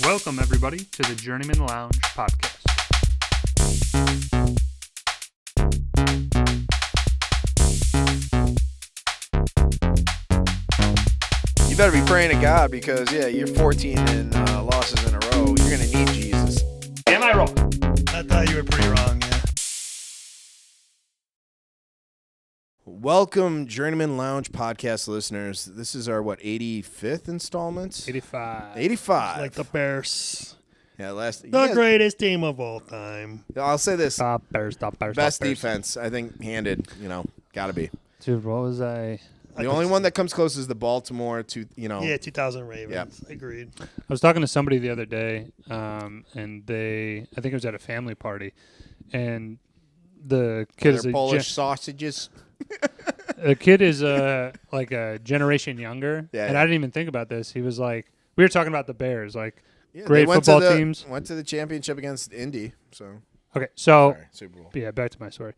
Welcome, everybody, to the Journeymen Lounge podcast. You better be praying to God because, you're 14 and losses in a row. You're going to need Jesus. Am I wrong? I thought you were pretty wrong, yeah. Welcome, Journeymen Lounge podcast listeners. This is our, 85th installment? 85. 85. Like the Bears. Yeah, The greatest team of all time. I'll say this. Stop Bears. Best defense, I think, handed, got to be. Dude, what was I? The only one that comes close is the Baltimore, Yeah, 2000 Ravens. Yep. Agreed. I was talking to somebody the other day, and I think it was at a family party, and the kid is Polish sausages. The kid is like a generation younger, and I didn't even think about this. He was like, we were talking about the Bears, like great football teams. Went to the championship against Indy. So okay, so sorry, Super Bowl. Yeah, back to my story.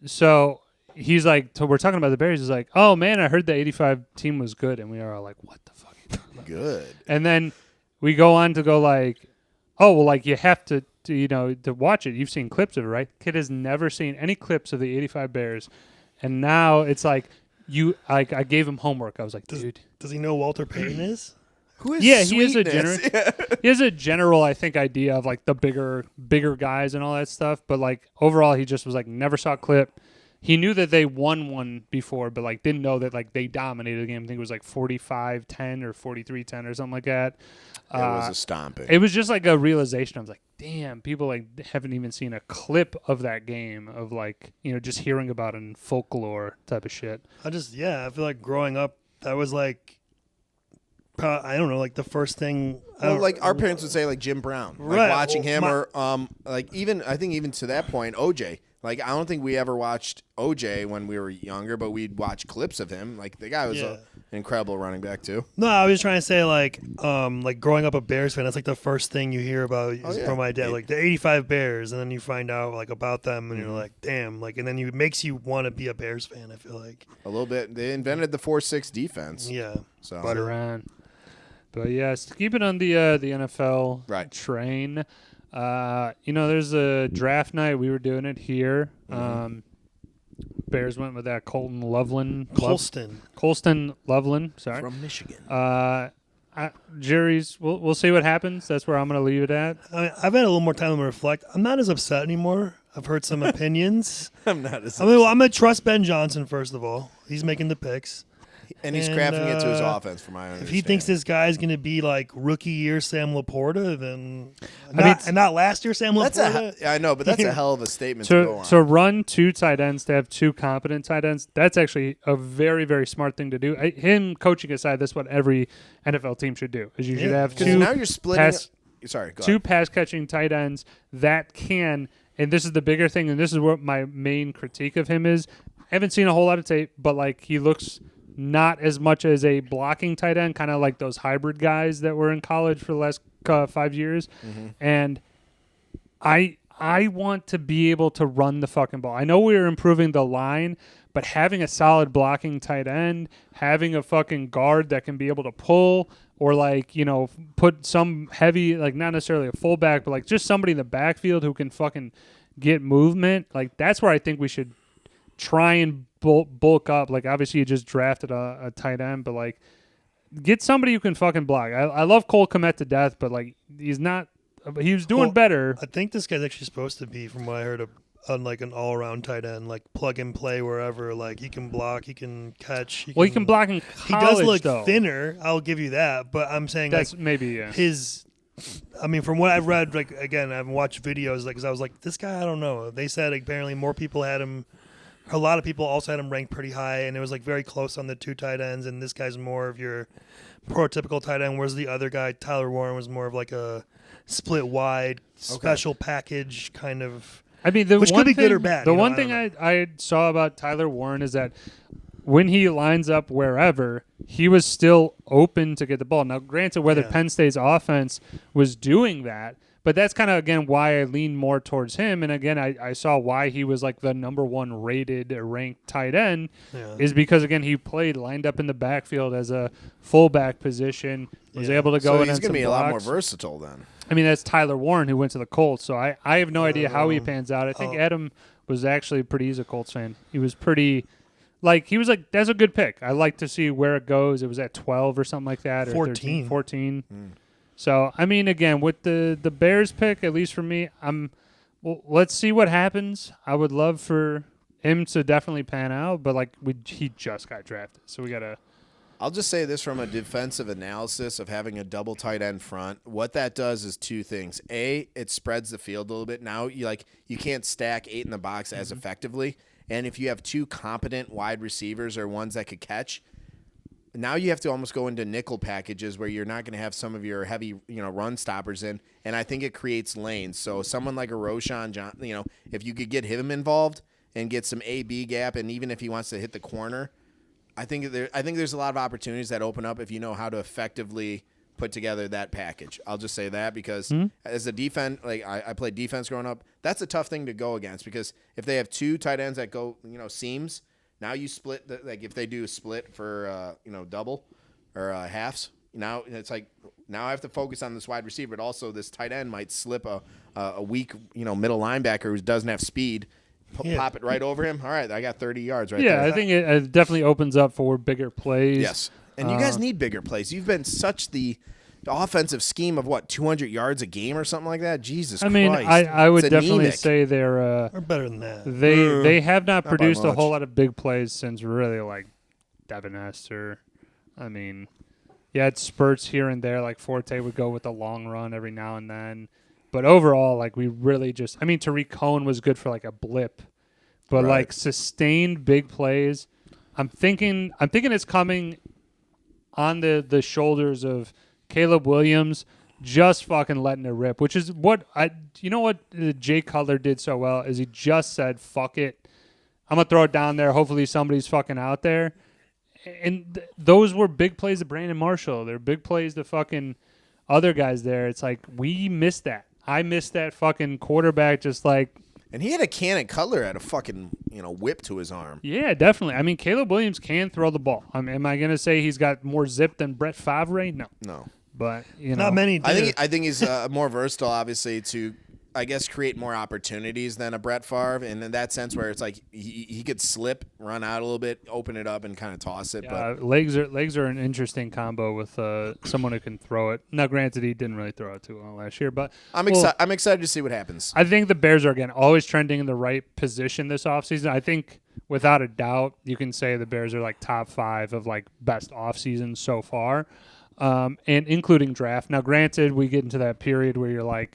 So he's like, we're talking about the Bears. He's like, oh man, I heard the '85 team was good, and we are all like, what the fuck? Are you talking about? Good. And then we go on to go like, oh well, like you have to watch it. You've seen clips of it, right? Kid has never seen any clips of the '85 Bears, and now it's like I gave him homework. I was like, dude, Does he know Walter Payton is? Who is he is he has a general, I think, idea of like the bigger guys and all that stuff. But like overall, he just was like never saw a clip. He knew that they won one before, but like didn't know that like they dominated the game. I think it was like 45-10 or 43-10 or something like that. It was a stomping. It was just like a realization. I was like, damn, people like haven't even seen a clip of that game of like, just hearing about it in folklore type of shit. I feel like growing up, that was like, I don't know, like the first thing. Well, like our parents would say, like Jim Brown, like Right. watching him, Well, or like I think even to that point, OJ. Like I don't think we ever watched OJ when we were younger, but we'd watch clips of him. Like the guy was an incredible running back too. No, I was trying to say like growing up a Bears fan, that's like the first thing you hear about from my dad, like the '85 Bears, and then you find out like about them, and you're like, damn, like, and then it makes you want to be a Bears fan. I feel like A little bit. They invented the 4-6 defense. yeah. So Butter on. But yes, keep it on the NFL train. There's a draft night. We were doing it here. Bears went with that Colston Loveland. Sorry, from Michigan. Jerry's. We'll see what happens. That's where I'm going to leave it at. I've had a little more time to reflect. I'm not as upset anymore. I've heard some opinions. I'm not as. I'm going to trust Ben Johnson first of all. He's making the picks. And he's crafting it to his offense, from my understanding. If he thinks this guy's going to be like rookie year Sam Laporta, then not last year Sam Laporta. I know, but that's a hell of a statement to go on. To run two tight ends, to have two competent tight ends, that's actually a very, very smart thing to do. Him coaching aside, that's what every NFL team should do. Is you should have two. Now you're splitting. Two pass catching tight ends that can. And this is the bigger thing, and this is what my main critique of him is. I haven't seen a whole lot of tape, but like he looks not as much as a blocking tight end, kind of like those hybrid guys that were in college for the last 5 years. Mm-hmm. And I want to be able to run the fucking ball. I know we're improving the line, but having a solid blocking tight end, having a fucking guard that can be able to pull or like, put some heavy, like not necessarily a fullback, but like just somebody in the backfield who can fucking get movement. Like that's where I think we should try and bulk up. Like obviously you just drafted a tight end, but like get somebody who can fucking block. I love Cole Kmet to death, but like he was doing better. I think this guy's actually supposed to be, from what I heard, like an all-around tight end, like plug and play wherever. Like he can block, he can catch. He can block in college. He does look thinner. I'll give you that, but I'm saying that's like maybe from what I've read, like again, I've watched videos, like because I was like, this guy, I don't know. They said apparently more people had him. A lot of people also had him ranked pretty high, and it was like very close on the two tight ends. And this guy's more of your prototypical tight end, whereas the other guy, Tyler Warren, was more of like a split wide special package kind of. I mean, which could be good or bad. The one thing I saw about Tyler Warren is that when he lines up wherever, he was still open to get the ball. Now, granted, whether Penn State's offense was doing that, But that's kind of, again, why I lean more towards him. And again, I saw why he was like the number 1 rated or ranked tight end is because, again, he played lined up in the backfield as a fullback position, was able to go in. He's going to be a lot more versatile then. I mean, that's Tyler Warren who went to the Colts. So I have no idea how he pans out. I think Adam was actually he's a Colts fan. He was pretty, he was like, that's a good pick. I like to see where it goes. It was at 12 or something like that. Or 14. 14. So, I mean, again, with the Bears pick, at least for me, let's see what happens. I would love for him to definitely pan out, but he just got drafted, so we gotta. I'll just say this from a defensive analysis of having a double tight end front. What that does is 2 things. A, it spreads the field a little bit. Now you can't stack 8 in the box as effectively, and if you have 2 competent wide receivers or ones that could catch. Now you have to almost go into nickel packages where you're not going to have some of your heavy, run stoppers in, and I think it creates lanes. So someone like a Roshan, if you could get him involved and get some A/B gap, and even if he wants to hit the corner, I think there's a lot of opportunities that open up if you know how to effectively put together that package. I'll just say that because as a defense, I played defense growing up, that's a tough thing to go against because if they have 2 tight ends that go, seams. Now you split if they do a split for double or halves. Now it's now I have to focus on this wide receiver, but also this tight end might slip a weak middle linebacker who doesn't have speed. Pop it right over him. All right, I got 30 yards right there. Yeah, I think it definitely opens up for bigger plays. Yes, and you guys need bigger plays. You've been such the offensive scheme of 200 yards a game or something like that. Jesus Christ. I mean, I would definitely anemic. say they're better than that. They have not by produced a much. whole lot of big plays since really Devin Hester. I mean, you had spurts here and there, Forte would go with a long run every now and then. But overall, we really just, Tariq Cohen was good for a blip. But Right. Sustained big plays, I'm thinking it's coming on the shoulders of Caleb Williams just fucking letting it rip, which is what Jay Cutler did so well is he just said, fuck it. I'm going to throw it down there. Hopefully somebody's fucking out there. And those were big plays to Brandon Marshall. They're big plays to fucking other guys there. It's we missed that. I missed that fucking quarterback just And he had a cannon. Cutler had a fucking whip to his arm. Yeah, definitely. Caleb Williams can throw the ball. Am I going to say he's got more zip than Brett Favre? No. But, not many do. I think he's more versatile, obviously, to, I guess, create more opportunities than a Brett Favre. And in that sense where it's he could slip, run out a little bit, open it up, and kind of toss it. Yeah, but legs are an interesting combo with someone who can throw it. Now, granted, he didn't really throw it too well last year. But I'm excited to see what happens. I think the Bears are, again, always trending in the right position this offseason. I think, without a doubt, you can say the Bears are top 5 of best offseasons so far. And including draft. Now, granted, we get into that period where you're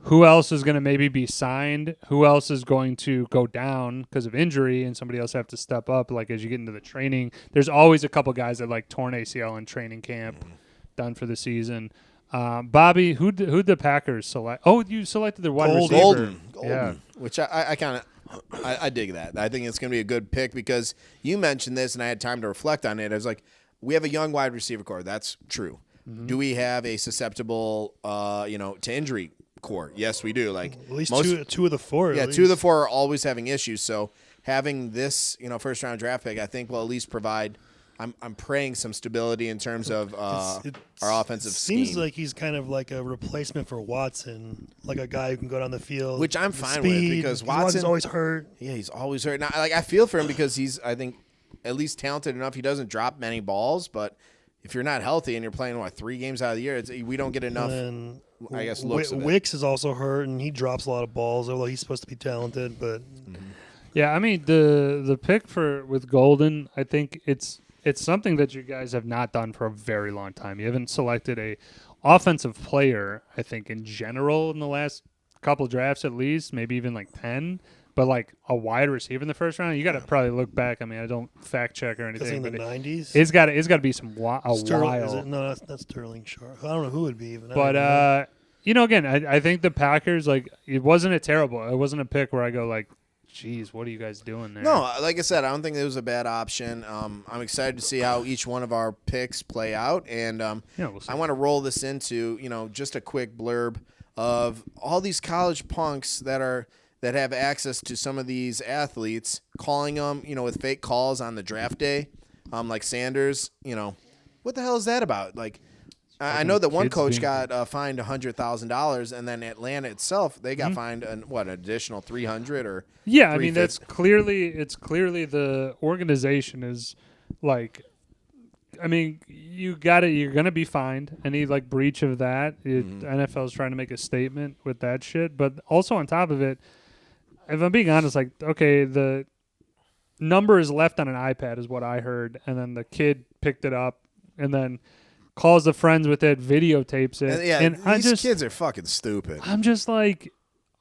who else is going to maybe be signed? Who else is going to go down because of injury and somebody else have to step up? As you get into the training, there's always a couple guys that torn ACL in training camp, done for the season. Bobby, who'd the Packers select? Oh, you selected the wide receiver. Golden. Yeah. Which I kind of I dig that. I think it's going to be a good pick because you mentioned this and I had time to reflect on it. I was we have a young wide receiver core. That's true. Mm-hmm. Do we have a susceptible, to injury core? Yes, we do. At least two of the 4. Yeah, 2 of the 4 are always having issues. So having this, first round draft pick, I think will at least provide. I'm praying some stability in terms of our offensive scheme. Seems like he's kind of like a replacement for Watson, like a guy who can go down the field, which I'm fine with because Watson's always hurt. Yeah, he's always hurt. Now, I feel for him because he's, I think, at least talented enough. He doesn't drop many balls, but if you're not healthy and you're playing 3 games out of the year, we don't get enough. I guess looks. Wicks is also hurt, and he drops a lot of balls. Although he's supposed to be talented, but yeah, the pick with Golden, I think it's something that you guys have not done for a very long time. You haven't selected a offensive player, I think, in general in the last couple drafts at least, maybe even 10. But a wide receiver in the first round, you got to probably look back. I don't fact check or anything. In the 90s, it's got to be some while. No, that's Sterling Sharp. I don't know who it would be even. But again, I think the Packers it wasn't it wasn't a pick where I go geez, what are you guys doing there? No, like I said, I don't think it was a bad option. I'm excited to see how each one of our picks play out, and we'll see. I want to roll this into just a quick blurb of all these college punks that have access to some of these athletes, calling them, with fake calls on the draft day, like Sanders. What the hell is that about? Like, I know that one coach got fined $100,000, and then Atlanta itself, they got fined an additional $300 or yeah. I mean, it's clearly the organization is like. I mean, you're gonna be fined any like breach of that. NFL is trying to make a statement with that shit, but also on top of it, if I'm being honest, like, okay, the number is left on an iPad is what I heard, and then the kid picked it up and then calls the friends with it, videotapes it. And these kids are fucking stupid. I'm just like,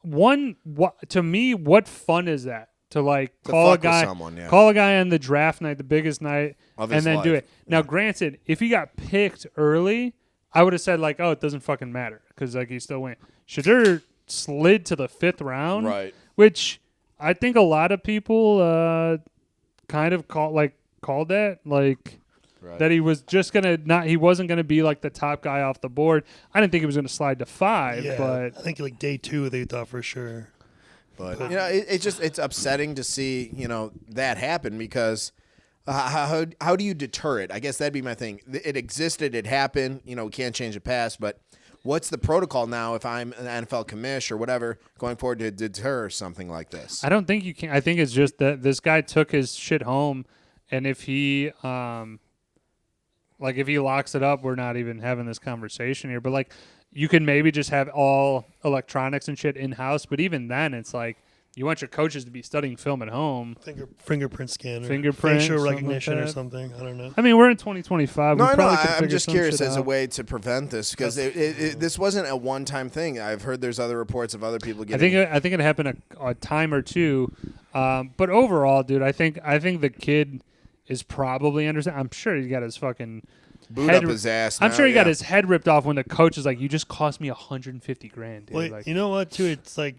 to me, what fun is that? To like call a guy on the draft night, the biggest night, and then do it. Now, granted, if he got picked early, I would have said like, "Oh, it doesn't fucking matter," because like he still went. Shadur slid to the 5th round, right? Which I think a lot of people kind of called that like. Right. That he was just he wasn't gonna be like the top guy off the board. I didn't think he was gonna slide to 5, but I think like day 2 they thought for sure. But it's upsetting to see that happen because how do you deter it? I guess that'd be my thing. It existed, it happened. We can't change the past, but what's the protocol now if I'm an NFL commish or whatever going forward to deter something like this? I don't think you can. I think it's just that this guy took his shit home, and if he if he locks it up, we're not even having this conversation here. But like, you can maybe just have all electronics and shit in-house, but even then, it's like you want your coaches to be studying film at home. Fingerprint scanner. Facial recognition or something. I don't know. I mean, we're in 2025. No, I'm just curious as a way to prevent this because this wasn't a one-time thing. I've heard there's other reports of other people getting I think it happened a time or two. But overall, dude, I think the kid is probably understand. I'm sure he's got his fucking boot up his ass. I'm sure he got his head ripped off when the coach is like, "You just cost me $150,000." Dude. Well, like, you know what? Too, it's like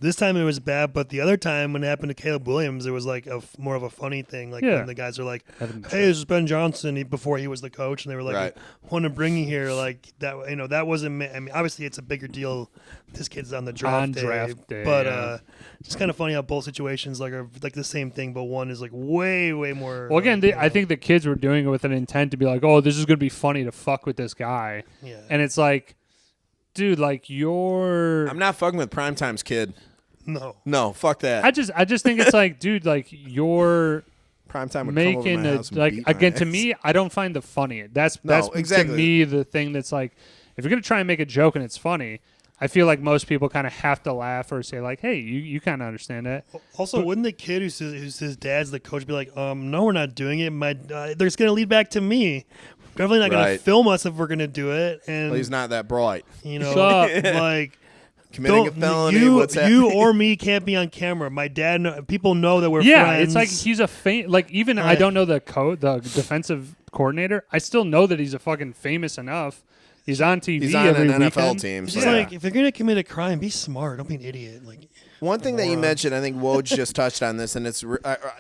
this time it was bad, but the other time when it happened to Caleb Williams, it was like more of a funny thing. Like when the guys are like, "Hey, this is Ben Johnson," before he was the coach, and they were like, "I want to bring you here." Like that, that wasn't. I mean, obviously it's a bigger deal. This kid's on the draft day, but it's kind of funny how both situations are like the same thing, but one is like way more. Well, again, I think the kids were doing it with an intent to be like, "Oh, this is gonna be funny to fuck with this guy," and it's like, dude, like I'm not fucking with Primetime's kid. No, fuck that. I just think it's like, dude, like you're Primetime would making come over my house and like beat again my to ass. me, I don't find the funny. That's exactly. to me the thing that's like, if you're gonna try and make a joke and it's funny, I feel like most people kind of have to laugh or say like, hey, you kind of understand that. Also, wouldn't the kid who's his dad's the coach be like, no, we're not doing it. They're just gonna lead back to me. We're definitely not gonna film us if we're gonna do it. And well, he's not that bright. Like. Committing a felony. You or me can't be on camera. My dad. People know that we're friends. Yeah, it's like he's a like even I don't know the defensive coordinator. I still know that he's a fucking famous enough. He's on TV. He's on every an NFL weekend. team. It's just like if you're gonna commit a crime, be smart. Don't be an idiot. Like one thing that you mentioned, I think Woj just touched on this, and it's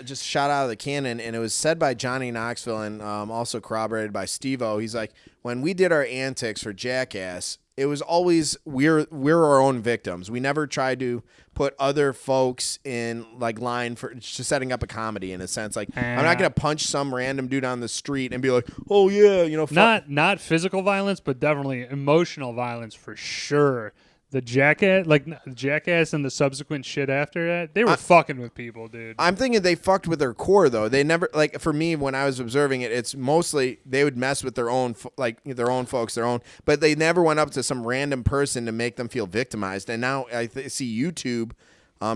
just shot out of the cannon, and it was said by Johnny Knoxville and also corroborated by Steve-O. He's like, when we did our antics for Jackass, it was always we're our own victims. We never tried to put other folks in like line for just setting up a comedy in a sense. Like I'm not gonna punch some random dude on the street and be like, oh yeah, not physical violence, but definitely emotional violence for sure. The Jackass and the subsequent shit after that, they were fucking with people, dude. I'm thinking they fucked with their core, though. They never, like, for me, when I was observing it, it's mostly they would mess with their own folks, but they never went up to some random person to make them feel victimized. And now I see YouTube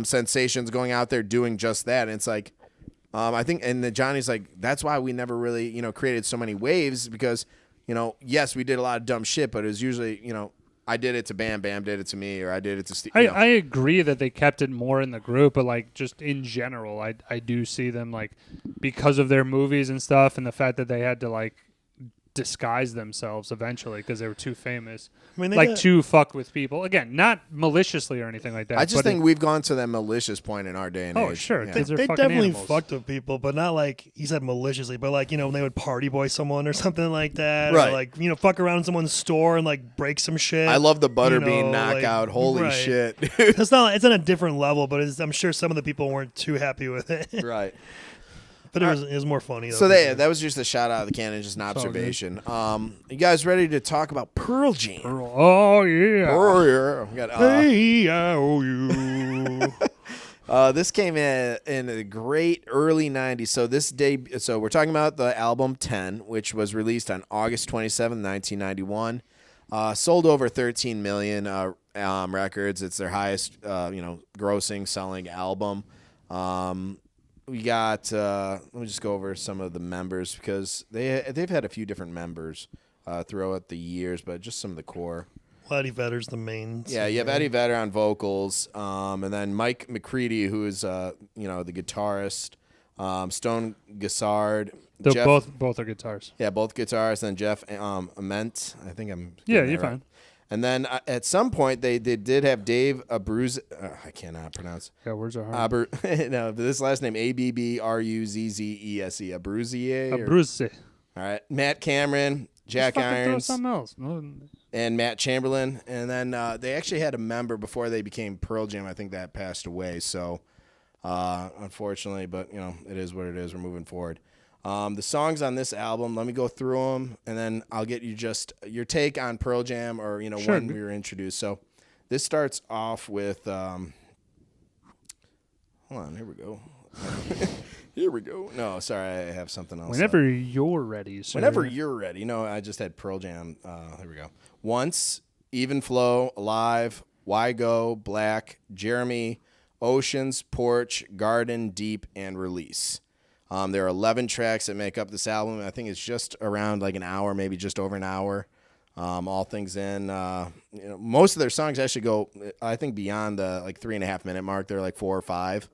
sensations going out there doing just that. And it's like, I think, and Johnny's like, that's why we never really, created so many waves because, yes, we did a lot of dumb shit, but it was usually, I did it to Bam, Bam did it to me, or I did it to Steve. I agree that they kept it more in the group, but like just in general, I do see them like because of their movies and stuff, and the fact that they had to like disguise themselves eventually because they were too famous. I mean, Like to fuck with people. Again, not maliciously or anything like that. I just think we've gone to that malicious point in our day and age. Oh, sure. Yeah. Kids are they fucking definitely animals. fucked with people, but not like he said maliciously, but like, when they would party boy someone or something like that. Right. Or like, fuck around in someone's store and like break some shit. I love the like, butterbean knockout. Holy right. shit. It's on a different level, but I'm sure some of the people weren't too happy with it. Right. But it was more funny. So that was just a shot out of the cannon, just an observation. You guys ready to talk about Pearl Jam? Oh, yeah. Oh, yeah. We got, Hey, I owe you. this came in the great early 90s. So we're talking about the album 10, which was released on August 27, 1991. Sold over 13 million records. It's their highest, grossing selling album. We got. Let me just go over some of the members because they've had a few different members throughout the years, but just some of the core. Well, Eddie Vedder's the main. Yeah, you have Eddie Vedder on vocals, and then Mike McCready, who is the guitarist. Stone Gassard. Both are guitars. Yeah, both guitarists. And Jeff Ament. I think I'm. Yeah, getting you're that right. fine. And then at some point they did have Dave Abruzzi. I cannot pronounce. Yeah, words are hard. No, this last name Abruzzese. Abruzzi. All right, Matt Cameron, Jack Just fucking throw Irons, something else. and Matt Chamberlain. And then they actually had a member before they became Pearl Jam. I think that passed away. So unfortunately, but it is what it is. We're moving forward. The songs on this album, let me go through them, and then I'll get you just your take on Pearl Jam or, Sure. when we were introduced. So this starts off with, hold on, here we go. Here we go. No, sorry, I have something else. Whenever you're ready, sir. Whenever you're ready. I just had Pearl Jam. Here we go. Once, Even Flow, Alive, Why Go, Black, Jeremy, Oceans, Porch, Garden, Deep, and Release. There are 11 tracks that make up this album. I think it's just around like an hour, maybe just over an hour. All things in. Most of their songs actually go, I think, beyond the 3.5 minute mark. They're like 4 or 5.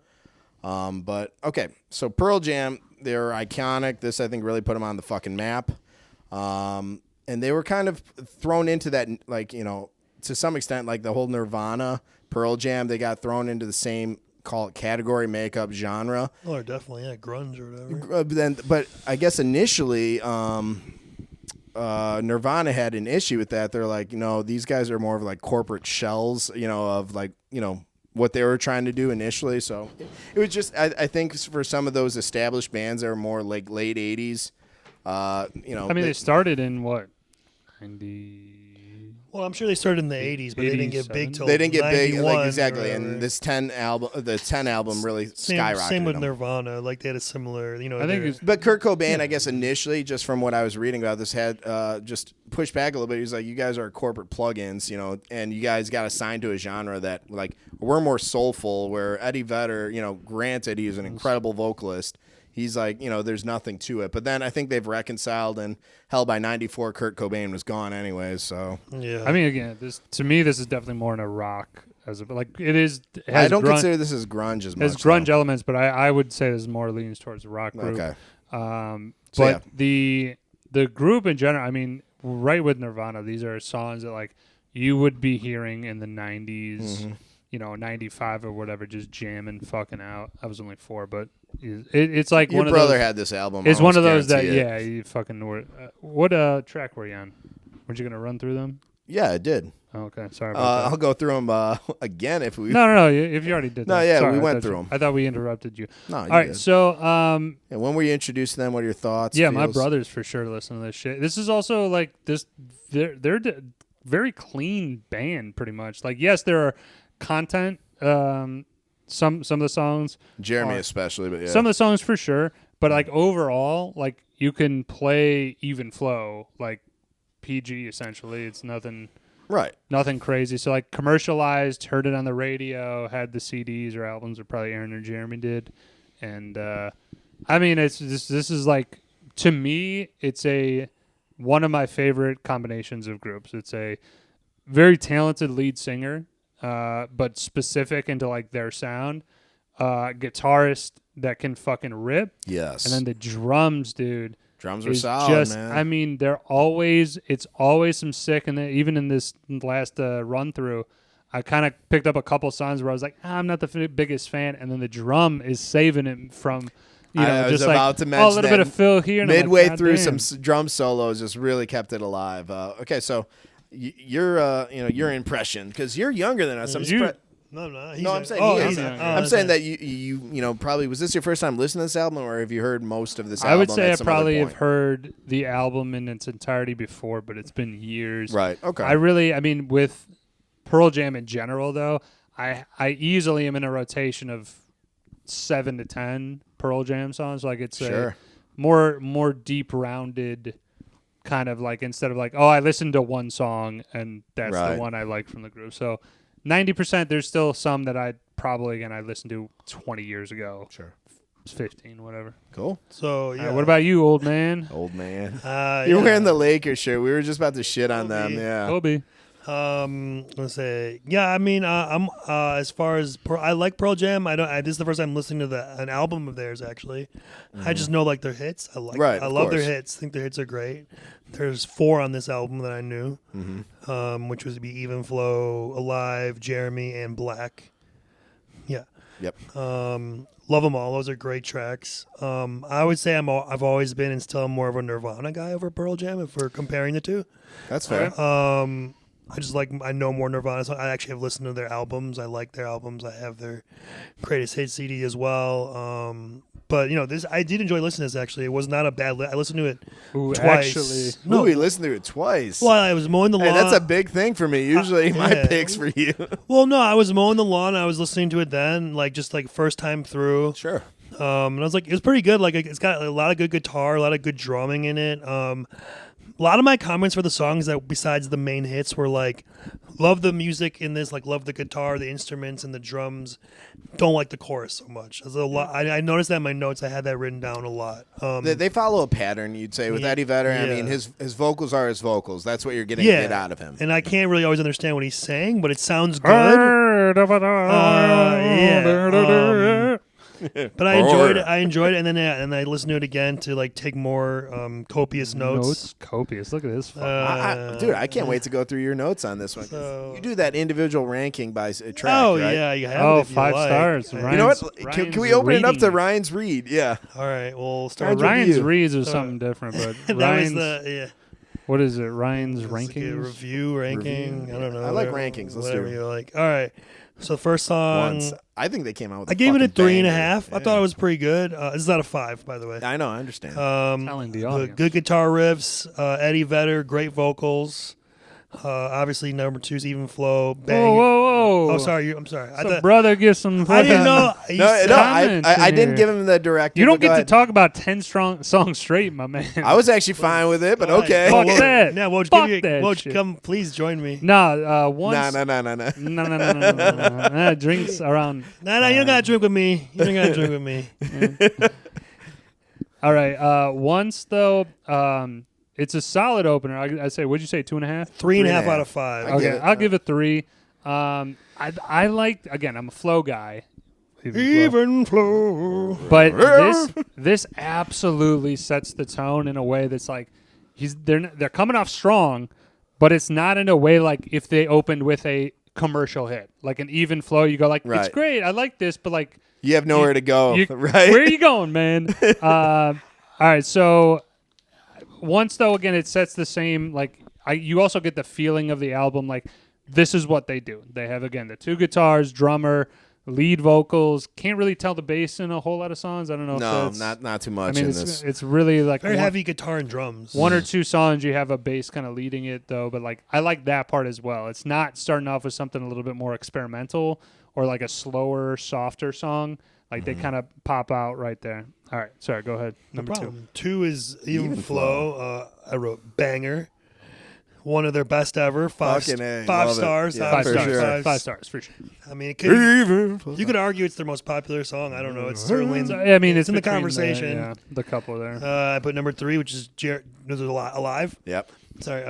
But okay, so Pearl Jam, they're iconic. This I think really put them on the fucking map. And they were kind of thrown into that, to some extent, like the whole Nirvana, Pearl Jam. They got thrown into the same. Call it category makeup genre. Oh, definitely, grunge or whatever. But I guess initially, Nirvana had an issue with that. They're like, these guys are more of like corporate shells, of what they were trying to do initially. So it was just, I think for some of those established bands that are more like late 80s, they started in what? 90. Well, I'm sure they started in the 80s, but they didn't get big till they didn't get big, exactly. Whatever. And this 10 album really skyrocketed. Same with them. Nirvana, they had a similar, I think But Kurt Cobain, I guess initially, just from what I was reading about this, had just pushed back a little bit. He was like, "You guys are corporate plugins, and you guys got assigned to a genre that we're more soulful." Where Eddie Vedder, granted he's an incredible vocalist. He's like, there's nothing to it. But then I think they've reconciled, and hell, by 94, Kurt Cobain was gone anyways. So yeah. I mean, again, this is definitely more in a rock it is. I don't consider this as grunge as much. Has grunge elements, but I would say this more leans towards a rock group. Okay. But the group in general, I mean, right with Nirvana, these are songs that you would be hearing in the 90s. 95 or whatever, just jamming fucking out. I was only 4, but it's like your one of brother those, had this album. It's one of those that, guarantee it. you fucking were. What track were you on? Weren't you going to run through them? Yeah, it did. Oh, okay, sorry about that. I'll go through them again if we. No. If you already did that. No, yeah, sorry, we went through them. I thought we interrupted you. No, all right, did. so. And when were you introduced to them? What are your thoughts? Yeah, my brothers for sure listen to this shit. This is also this. They're very clean band, pretty much. Yes, there are content. Some of the songs, Jeremy especially, but yeah, some of the songs for sure. But overall, you can play even flow, PG essentially. It's nothing, right? Nothing crazy. So commercialized, heard it on the radio, had the CDs or albums, or probably Aaron or Jeremy did, and I mean, it's this is to me, it's one of my favorite combinations of groups. It's a very talented lead singer. But specific into their sound, guitarist that can fucking rip. Yes. And then the drums, dude. Drums were is solid, just, man. I mean, it's always some sick, and even in this last run through, I kind of picked up a couple songs where I was like, I'm not the biggest fan, and then the drum is saving it from, I was just about like to a mention little bit that of fill here. And I'm midway like, through "God some damn." drum solos just really kept it alive. Okay, so your impression, because you're younger than us. No, I'm saying oh, he he's is. younger. I'm saying that you probably, was this your first time listening to this album, or have you heard most of this album? I would say at I some other probably point? have heard the album in its entirety before, but it's been years. Right. Okay. I mean, with Pearl Jam in general, though, I easily am in a rotation of 7 to 10 Pearl Jam songs. Like it's Sure. a more deep rounded kind of like, instead of like, oh, I listened to one song and that's Right. the one I like from the group. So 90%, there's still some that I listened to 20 years ago. Sure. 15, whatever. Cool. So yeah. What about you, old man? Old man. You're You're wearing the Lakers shirt. We were just about to shit on them. Kobe. Yeah. Kobe. Let's say, yeah. I mean, I'm as far as I like Pearl Jam. This is the first time listening to an album of theirs. Actually, I just know like their hits. I love their hits. I think their hits are great. There's 4 on this album that I knew, which was Even Flow, Alive, Jeremy, and Black. Yeah. Yep. Love them all. Those are great tracks. I would say I've always been and still more of a Nirvana guy over Pearl Jam if we're comparing the two. That's fair. I know more Nirvana. So I actually have listened to their albums. I like their albums. I have their greatest hits CD as well. But this I did enjoy listening to this. Actually, it was not a bad. I listened to it Ooh, twice. actually. Ooh, we listened to it twice. Well, I was mowing the lawn. Hey, that's a big thing for me. Usually, my yeah. picks for you. Well, no, I was mowing the lawn. I was listening to it then, just first time through. Sure. And I was like, it was pretty good. Like, it's got a lot of good guitar, a lot of good drumming in it. A lot of my comments for the songs that besides the main hits were like, love the music in this, like love the guitar, the instruments, and the drums. Don't like the chorus so much. There's a lot. I noticed that in my notes. I had that written down a lot. They follow a pattern, you'd say, with Eddie Vedder. I mean, his vocals are his vocals. That's what you're getting to get out of him. And I can't really always understand what he's saying, but it sounds good. But I enjoyed it. I enjoyed it, and then I listened to it again to take more copious notes. Copious. Look at this. Dude, I can't wait to go through your notes on this one. So- You do that individual ranking by track, Oh right? yeah, you have. Oh, it if you 5 like. stars. You You know what? Ryan's Can we open it up to reading. Ryan's read? Yeah. All right, we'll start. Ryan's Ryan's review. reads is something different, but That Ryan's was what is it? Ryan's It's like a rankings. review ranking. I don't know. I like whatever- rankings. Let's whatever do it. you like. All right. So first song, Once. I think they came out with I gave it a fucking 3.5. banger. I thought it was pretty good. This is out of 5, by the way. I know, I understand. Telling the audience. Good guitar riffs. Eddie Vedder, great vocals. Obviously, number 2 is Even Flow. Bang. Whoa. Oh, sorry. I'm sorry. So brother, give some. I didn't know. You said- I didn't here. give him the directive. You don't but go get to ahead. talk about 10 strong songs straight, my man. I was actually fine with it, but All right. okay. Fuck Woj, that. Yeah, Woj, Fuck give you, that Woj, shit. come, please join me. Nah, once. Nah. No. Drinks around. No, you don't gotta drink with me. You don't gotta drink with me. All right. Once though, it's a solid opener. I say, what'd you say? 2.5. 3.5 out of 5. I get Okay, it. I'll give it 3. I liked, again, I'm a flow guy. Even Flow. But this absolutely sets the tone in a way that's like they're coming off strong, but it's not in a way like if they opened with a commercial hit, like an Even Flow. You go like, Right. it's great, I like this, but like You have nowhere to go, right? where are you going, man? All right, so once though, again, it sets the same you also get the feeling of the album like this is what they do. They have again the 2 guitars, drummer, lead vocals. Can't really tell the bass in a whole lot of songs. I don't know. No, if that's, not too I much mean, in it's this. it's really like Very heavy guitar and drums. 1 or 2 songs you have a bass kind of leading it though, but I like that part as well. It's not starting off with something a little bit more experimental or like a slower, softer song. They kind of pop out right there. All right, sorry, go ahead. Number 2. 2 is Even Flow. I wrote banger. One of their best ever. 5 Fucking A, five love it. stars. Yeah, 5 for stars. sure. 5 stars for sure. I mean, you could argue it's their most popular song. I don't know. It's certainly in, I mean, it's in the between conversation. the couple there. I put number 3, which is Alive. Yep. Sorry.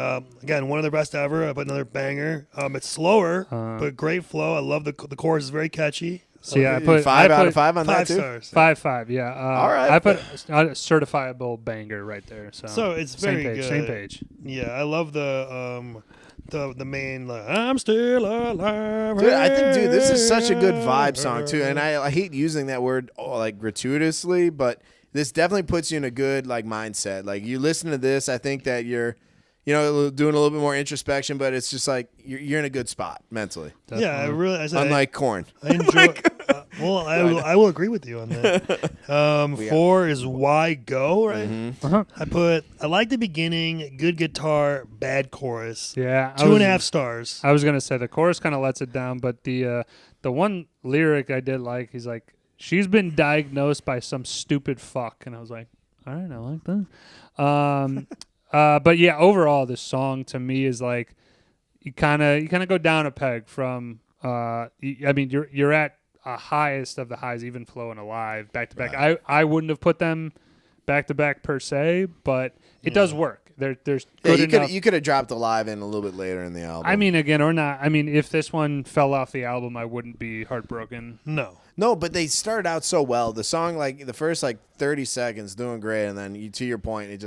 Again, one of their best ever. I put another banger. It's slower, but great flow. I love the chorus is very catchy. So yeah, I put 5 out of 5 on that 5 too. stars. 5. Yeah. All right. I put a certifiable banger right there. So it's same very page, good. Same page. Yeah, I love the main like, I'm still alive. Dude, I think, this is such a good vibe song too, and I hate using that word like gratuitously, but this definitely puts you in a good like mindset. Like you listen to this, I think that you're, doing a little bit more introspection, but it's just like you're in a good spot mentally. Definitely. Yeah, I really. I said, Unlike Korn. I enjoy. Well, I will agree with you on that. 4 is Why Go, right? Mm-hmm. Uh-huh. I like the beginning, good guitar, bad chorus. Yeah. 2.5 stars. I was gonna say the chorus kind of lets it down, but the one lyric I did like, he's like, she's been diagnosed by some stupid fuck, and I was like, all right, I like that. But yeah, overall, this song to me is like, you kind of go down a peg from. I mean, you're at a highest of the highs, even Flow and Alive back to back. Right. I wouldn't have put them back to back per se, but it does work. There's Yeah, good enough. you could have dropped Alive in a little bit later in the album. I mean, again, or not. I mean, if this one fell off the album, I wouldn't be heartbroken. No, but they started out so well. The song, like the first 30 seconds, doing great, and then to your point, it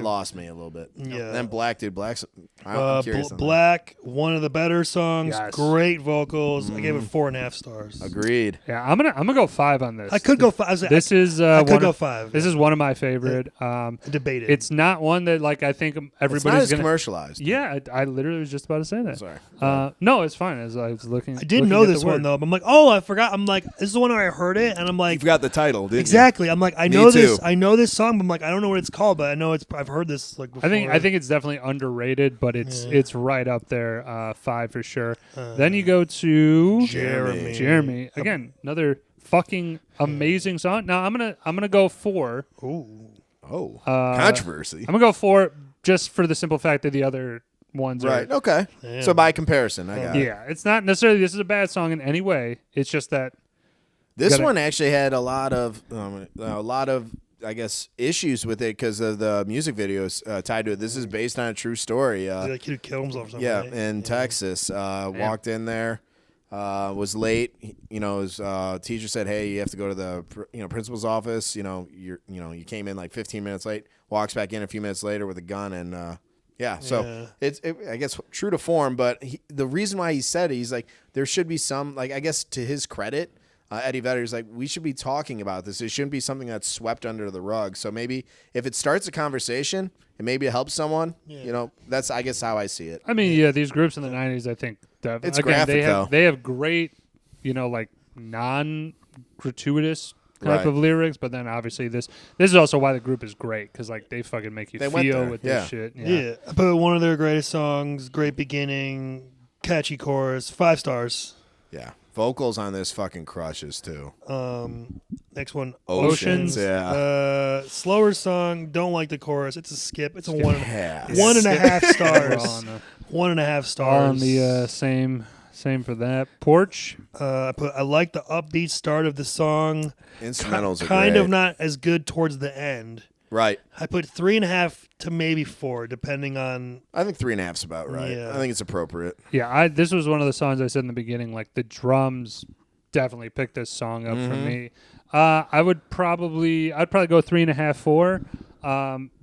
lost me a little bit. Yeah. And then Black's. I'm curious. on that. Black, one of the better songs. Yes. Great vocals. I gave it 4.5 stars. Agreed. Yeah, I'm gonna go 5 on this. I could go 5. This is I could one go of, 5. This is one of my favorite. Debated. It's not one that I think It's not everybody's as gonna commercialized. Yeah, I literally was just about to say that. Sorry. No, it's fine. As I was looking, I didn't know this one though. But I'm like, oh, I forgot. I'm like, this is the one where I heard it, and I'm like, You forgot the title, didn't exactly. I'm like, I Me know this. too. I know this song, but I'm like, I don't know what it's called, but I know I've heard this before. I think it's definitely underrated, but it's right up there, 5 for sure. Then you go to Jeremy. Again, another fucking amazing song. Now I'm gonna go 4. Ooh. Oh, controversy. I'm gonna go 4 just for the simple fact that the other ones Right. are Okay. Damn. So by comparison, I got it. Yeah, it's not necessarily this is a bad song in any way. It's just that This Gotta- one actually had a lot of I guess issues with it because of the music videos tied to it. This is based on a true story. The kid who killed himself or something. Yeah, right? in Texas. Walked in there, was late. His teacher said, "Hey, you have to go to the principal's office. You came in 15 minutes late." Walks back in a few minutes later with a gun and. So it's I guess true to form, but the reason why he said it, he's like there should be some I guess to his credit. Eddie Vedder's like, we should be talking about this. It shouldn't be something that's swept under the rug. So maybe if it starts a conversation and maybe it helps someone, that's, I guess, how I see it. I mean, yeah, these groups in the 90s, I think, It's again, graphic, though. they have great, non-gratuitous type Right. of lyrics, but then obviously this is also why the group is great, because they fucking make you They went feel there, with yeah. this shit. Yeah. I put one of their greatest songs, great beginning, catchy chorus, 5 stars. Yeah. Vocals on this fucking crushes, too. Next one, Oceans. Yeah. Slower song, don't like the chorus. It's a skip. It's a Yeah. 1.5 stars. All on the- 1.5 stars. all on the same for that. Porch. I like the upbeat start of the song. Instrumentals are kind great. of not as good towards the end. Right. I put 3.5 to maybe 4, depending on. I think 3.5's about right. Yeah. I think it's appropriate. Yeah, this was one of the songs I said in the beginning, the drums definitely picked this song up for me. I'd probably go 3.5, 4.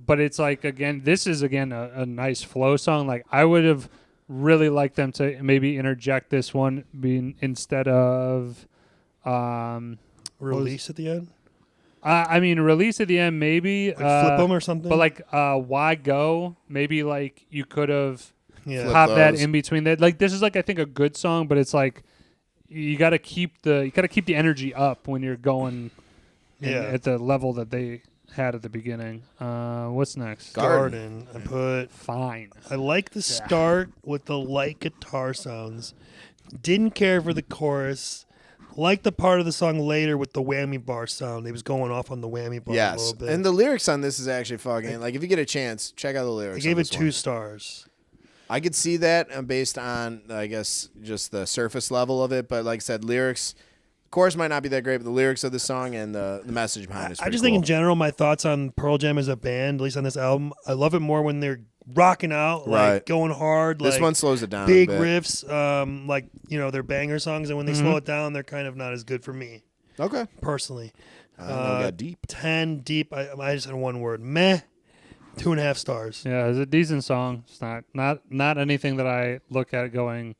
But it's this is a nice flow song. I would have really liked them to maybe interject this one instead of Release at the end? I mean, release at the end maybe. Flip them or something? But why go? Maybe you could have Yeah. popped that those. in between that. This is I think a good song, but it's you got to keep the energy up when you're going at the level that they had at the beginning. What's next? Garden. I put. Fine. I like the start with the light guitar sounds. Didn't care for the chorus. Like the part of the song later with the whammy bar sound. He was going off on the whammy bar a Yes. little bit. And the lyrics on this is actually fucking, if you get a chance, check out the lyrics. I gave on it this 2 one. stars. I could see that based on, I guess, just the surface level of it. But like I said, lyrics, chorus might not be that great, but the lyrics of the song and the message behind it is I pretty just think in cool. general, my thoughts on Pearl Jam as a band, at least on this album, I love it more when they're rocking out, like Right. going hard. This like, one slows it down. big a bit. riffs, like they're banger songs, and when they slow it down, they're kind of not as good for me Okay. personally. I know we got deep. 10 deep. I just had one word. Meh. 2.5 stars. Yeah, it's a decent song. It's not anything that I look at going,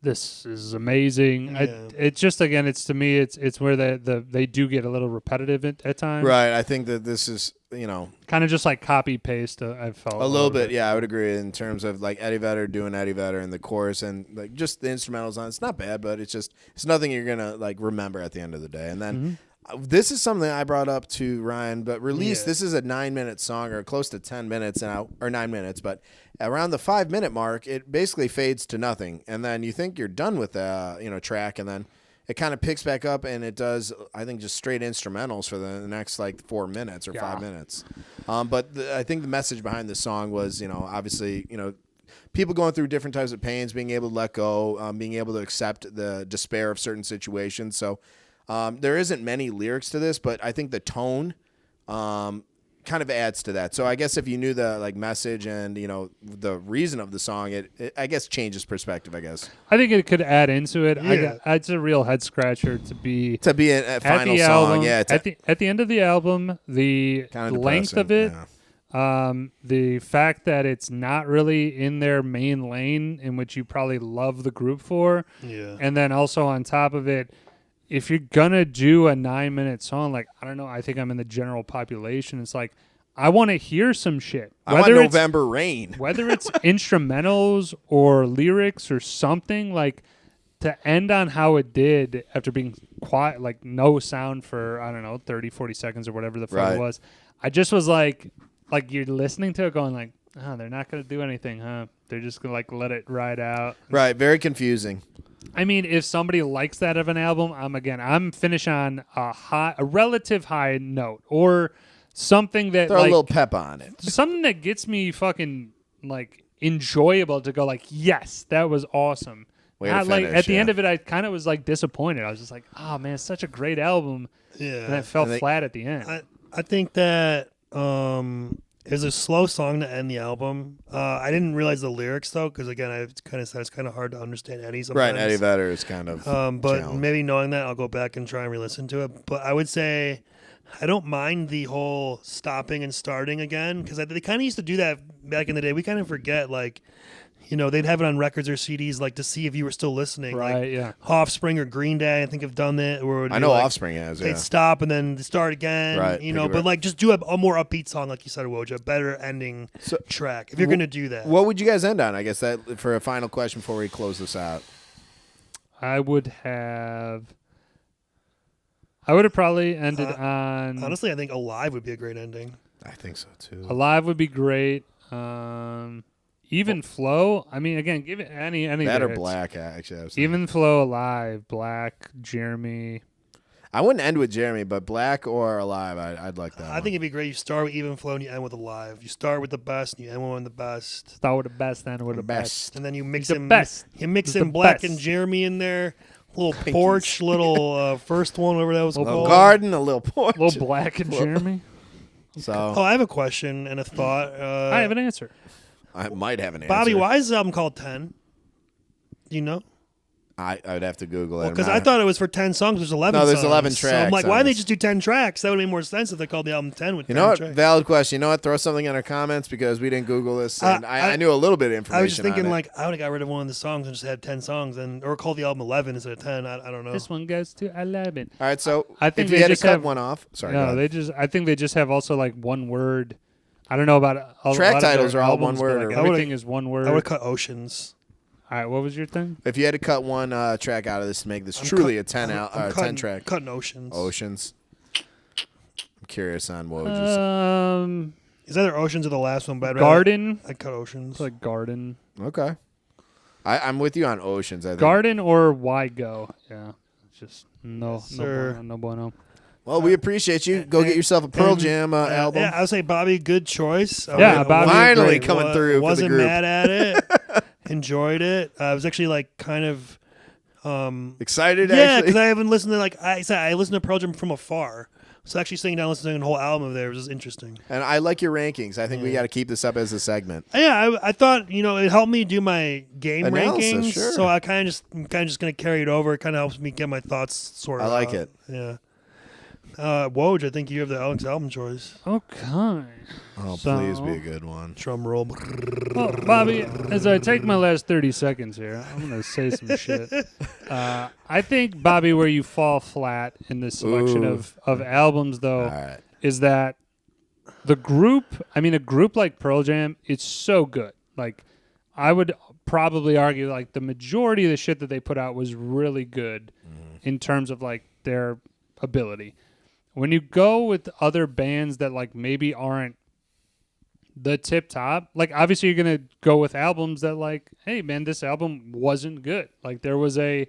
this is amazing. Yeah. It's just, again, it's to me, it's where they do get a little repetitive at times. Right. I think that this is, Kind of just like copy paste. I felt a little bit. Yeah, I would agree in terms of like Eddie Vedder doing Eddie Vedder in the chorus and like just the instrumentals on. It's not bad, but it's nothing you're gonna like remember at the end of the day. And then this is something I brought up to Ryan, but this is a 9-minute song or close to 10 minutes now, or 9 minutes, but around the 5-minute mark, it basically fades to nothing, and then you think you're done with the track, and then it kind of picks back up, and it does, I think, just straight instrumentals for the next like 4 minutes or 5 minutes. But I think the message behind the song was, obviously, people going through different types of pains, being able to let go, being able to accept the despair of certain situations. So there isn't many lyrics to this, but I think the tone kind of adds to that. So I guess if you knew the like message and the reason of the song, it I guess changes perspective. I guess I think it could add into it. Yeah. It's a real head scratcher to be a final the song. album, Yeah, at the end of the album, the kind of length of it, Yeah. the fact that it's not really in their main lane in which you probably love the group for, and then also on top of it, if you're gonna do a 9-minute song, like, I don't know, I think I'm in the general population. It's like, I want to hear some shit. I want November Rain. Whether it's instrumentals or lyrics or something, like, to end on how it did after being quiet, like no sound for, I don't know, 30, 40 seconds or whatever the fuck it was. I just was like you're listening to it going like, oh, they're not going to do anything, huh? They're just going to like let it ride out. Right. Very confusing. I mean, if somebody likes that of an album, I'm finish on a relative high note or something that Throw a little pep on it. something that gets me fucking like enjoyable to go like, yes, that was awesome. Not like at the end of it, I kind of was like disappointed. I was just like, oh man, it's such a great album. Yeah, And it fell flat at the end. I think that it was a slow song to end the album. I didn't realize the lyrics though, because again, I kind of said it's kind of hard to understand Eddie sometimes. Right, Eddie Vedder is kind of. But challenged. maybe knowing that, I'll go back and try and re-listen to it. But I would say I don't mind the whole stopping and starting again, because they kind of used to do that back in the day. We kind of forget, like, they'd have it on records or CDs, like to see if you were still listening. Right, like, yeah. Offspring or Green Day, I think have done that. Or I know Offspring has. They'd Yeah. stop and then start again. Right, But like just do a more upbeat song, like you said, Woj, a better ending track if you're going to do that. What would you guys end on? I guess that for a final question before we close this out. I would have probably ended on Honestly, I think Alive would be a great ending. I think so too. Alive would be great. Even Flow. I mean, again, give it any That or lyrics. Black, actually. Even Flow, Alive, Black, Jeremy. I wouldn't end with Jeremy, but Black or Alive, I'd like that. I think it'd be great. You start with Even Flow and you end with Alive. You start with the best and you end with the best. Start with the best, end with the best. And then you mix The in best. You mix The in Black best. and Jeremy in there. Little porch, little first one, whatever that was a called. little garden, a little porch. Little Black and Jeremy. So Oh, I have a question and a thought. I have an answer. I might have an answer. Bobby, why is the album called 10? Do you know? I would have to Google it. Because I thought it was for 10 songs. There's 11 No, songs. there's 11 So I'm tracks like, on why didn't they this. just do 10 tracks? That would make more sense if they called the album 10 with 10 You know what? tracks. Valid question. You know what? Throw something in our comments because we didn't Google this. And I knew a little bit of information. I was just thinking, on it. like, I would have got rid of one of the songs and just had 10 songs, or called the album 11 instead of 10. I don't know. This one goes to 11. All right, so I think if you they had to just cut have- one off, sorry. go No, ahead. I think they just have also like one word. I don't know about a Track lot of titles their are all albums, one but, word, like, or- everything is one word. I would have cut Oceans. All right, what was your thing? If you had to cut one track out of this to make this truly a 10 track. Cutting Oceans. Oceans. I'm curious on what would you say. Is either Oceans or the last one? But Garden. I cut Oceans. It's like Garden. Okay. I'm with you on Oceans. I think. Garden or Why Go? Yeah, it's just no sir. bueno, no bueno. Well, we appreciate you. Go get yourself a Pearl Jam album. Yeah, I would say Bobby, good choice. Yeah, Bobby, finally great. coming through for the Wasn't group. mad at it. Enjoyed it. I was actually like kind of Excited? Yeah, actually? because I haven't listened to I listened to Pearl Jam from afar. So actually sitting down listening to a whole album of theirs is interesting. And I like your rankings. I think we got to keep this up as a segment. Yeah, I thought it helped me do my game Analysis, rankings. sure. So I'm kind of just gonna carry it over. It kind of helps me get my thoughts sorted. I like it. Yeah. Woj, I think you have the Alex album choice. Okay. Oh, So- please be a good one. Drum roll. Well, Bobby, as I take my last 30 seconds here, I'm going to say some shit. I think, Bobby, where you fall flat in this selection Ooh. of albums, though, All right. is that a group like Pearl Jam, it's so good. Like, I would probably argue, like, the majority of the shit that they put out was really good in terms of, like, their ability. When you go with other bands that, like, maybe aren't the tip top, like, obviously you're going to go with albums that, like, hey, man, this album wasn't good. Like, there was they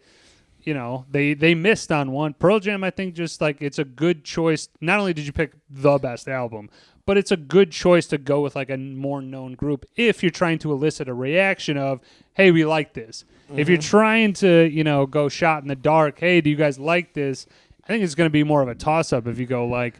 missed on one. Pearl Jam, I think, just, like, it's a good choice. Not only did you pick the best album, but it's a good choice to go with, like, a more known group if you're trying to elicit a reaction of, hey, we like this. If you're trying to, go shot in the dark, hey, do you guys like this? I think it's going to be more of a toss-up if you go, like,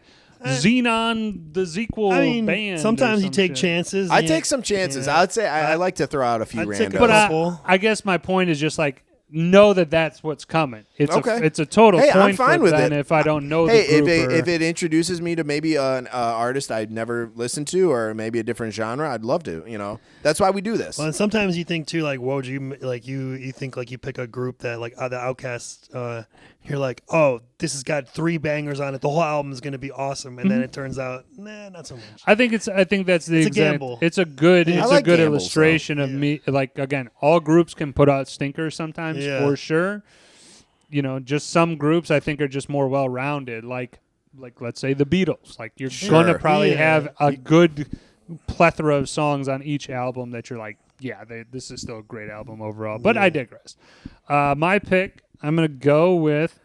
Xenon, the Zequel band. Sometimes or you some take shit. chances. I take some chances. Yeah. I'd say I like to throw out a few I'd take randos. a But couple. I guess my point is just, like, know that that's what's coming. It's Okay. it's a total Hey, I'm coin fine flip with then it. if I don't know Hey, the group. if it introduces me to maybe an artist I'd never listened to, or maybe a different genre, I'd love to. That's why we do this. Well, and sometimes you think too, like, Woj, you think like you pick a group that like the Outcasts. You're like, oh, this has got 3 bangers on it. The whole album is going to be awesome, and then it turns out, nah, not so much. I think that's the It's a exact. gamble. It's a good. I It's like a good gambles, illustration of me. Like, again, all groups can put out stinkers sometimes, Yeah. for sure. Just some groups I think are just more well rounded. Like let's say the Beatles. Like, you're gonna Sure. probably Yeah. have a good plethora of songs on each album that you're like, yeah, this is still a great album overall. But I digress. My pick, I'm gonna go with.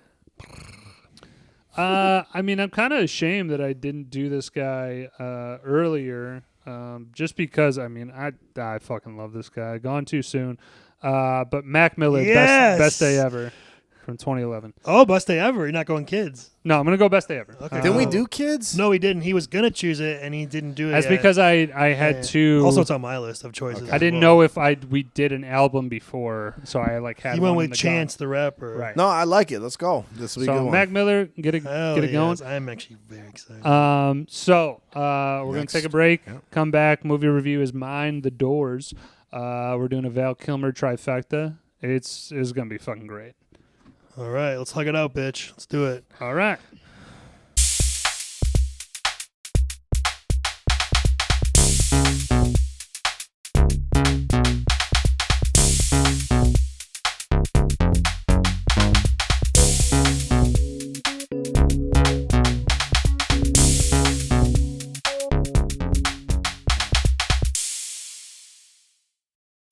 I'm kind of ashamed that I didn't do this guy earlier, just because, I fucking love this guy. Gone too soon. But Mac Miller, Yes! best day ever from 2011. Oh, best day ever. You're not going Kids. No, I'm going to go best day ever. Okay. Didn't we do Kids? No, he didn't. He was gonna choose it, and he didn't do it. That's yet. because I had Yeah. to. Also, it's on my list of choices. I didn't know if we did an album before, so I had. You went one in with the Chance the Rapper. Right. No, I like it. Let's go. This will be a good So one. Mac Miller, get it Hell going. yes. I'm actually very excited. We're gonna Next. take a break. Yeah. Come back. Movie review is mine. The Doors. We're doing a Val Kilmer trifecta. It's gonna be fucking great. All right, let's hug it out, bitch. Let's do it. All right.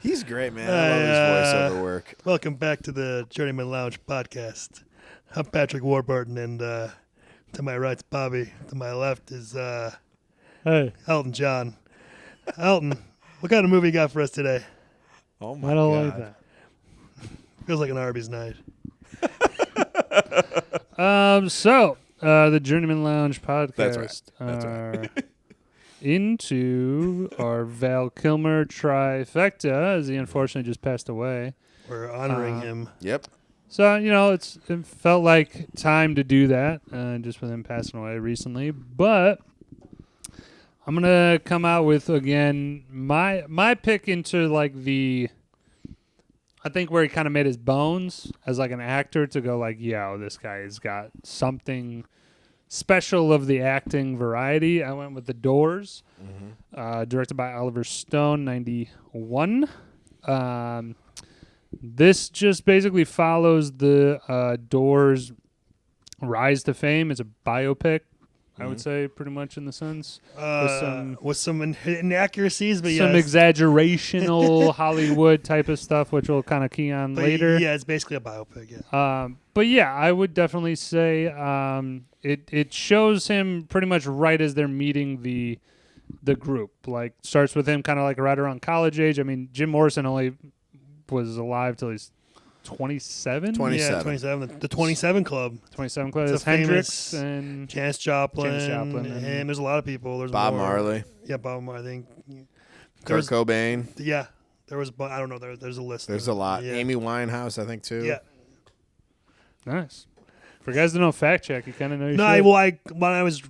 He's great, man. I love his voiceover work. Welcome back to the Journeymen Lounge podcast. I'm Patrick Warburton, and to my right's Bobby. To my left is Hey, Elton John. Elton, what kind of movie you got for us today? Oh my I don't god. like that. Feels like an Arby's night. The Journeymen Lounge podcast. That's right. That's are into our Val Kilmer trifecta, as he unfortunately just passed away. We're honoring him. Yep. So, it felt like time to do that, just with him passing away recently. But I'm going to come out with, again, my pick into, like, I think where he kind of made his bones as, like, an actor to go, like, this guy has got something special of the acting variety. I went with The Doors, directed by Oliver Stone, 91. This just basically follows the Doors' rise to fame. It's a biopic, I would say, pretty much in the sense. With some inaccuracies, but Some yes. exaggerational Hollywood type of stuff, which we'll kind of key on But later. Yeah, it's basically a biopic, yeah. But yeah, I would definitely say it shows him pretty much right as they're meeting the group. Like, starts with him kind of like right around college age. I mean, Jim Morrison only was alive till he's 27? 27. Yeah, 27. The 27 Club. 27 Club. It's There's a famous Hendrix and Janis Joplin. and And there's a lot of people. There's Bob more. Marley, Yeah, Bob Marley. I think. Kurt Cobain. Yeah. There was, I don't know. There's a list. There's a lot. Yeah. Amy Winehouse, I think, too. Yeah. nice. For guys that don't fact check, you kind of know your No, shit. when I was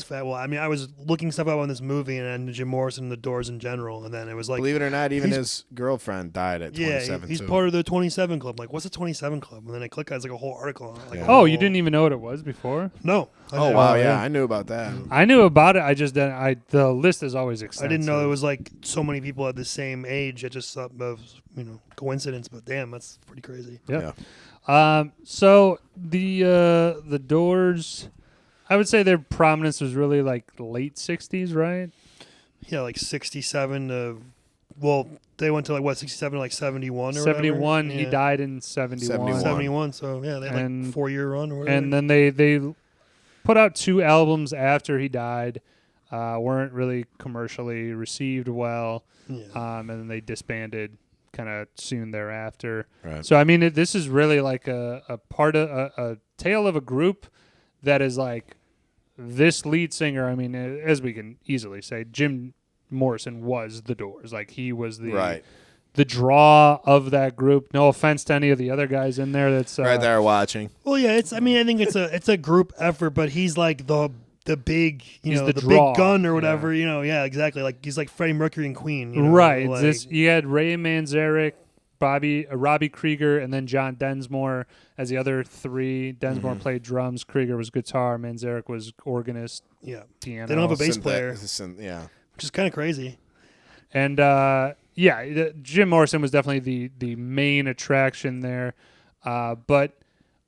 fat. Well, I mean, I was looking stuff up on this movie and Jim Morrison and the Doors in general, and then it was like, Believe it or not, even he's- his girlfriend died at 27, he's too. part of the 27 Club. Like, what's the 27 Club? And then I click on it's like a whole article on it. Like, Yeah. Oh, you didn't even know what it was before? No. Oh, wow, yeah. yeah, I knew about that. I knew about it. I just didn't. The list is always I extensive. didn't know there was like so many people at the same age. I just thought of coincidence, but damn, that's pretty crazy. Yep. Yeah. So the Doors, I would say their prominence was really like late 60s, right? Yeah, like 67 to, well, they went to like what 67 to like 71 or 71. whatever. He Yeah. died in 71. 71. 71. So yeah, they had like And- 4-year run or whatever. And then they put out 2 albums after he died. Weren't really commercially received well. yeah. And then they disbanded kind of soon thereafter. Right. So I mean, this is really like a part of a tale of a group that is like this lead singer. I mean, as we can easily say, Jim Morrison was the Doors. Like he was the draw of that group. No offense to any of the other guys in there. That's right there watching. Well, yeah, I think it's a group effort, but he's like the big, He's the the draw. big gun or whatever, yeah, exactly. Like he's like Freddie Mercury and Queen, right. Like, You had Ray Manzarek, Robbie Krieger, and then John Densmore as the other 3. Densmore played drums, Krieger was guitar, Manzarek was organist, yeah, piano. they don't have a bass player, Yeah. which is kind of crazy. And Jim Morrison was definitely the main attraction there. But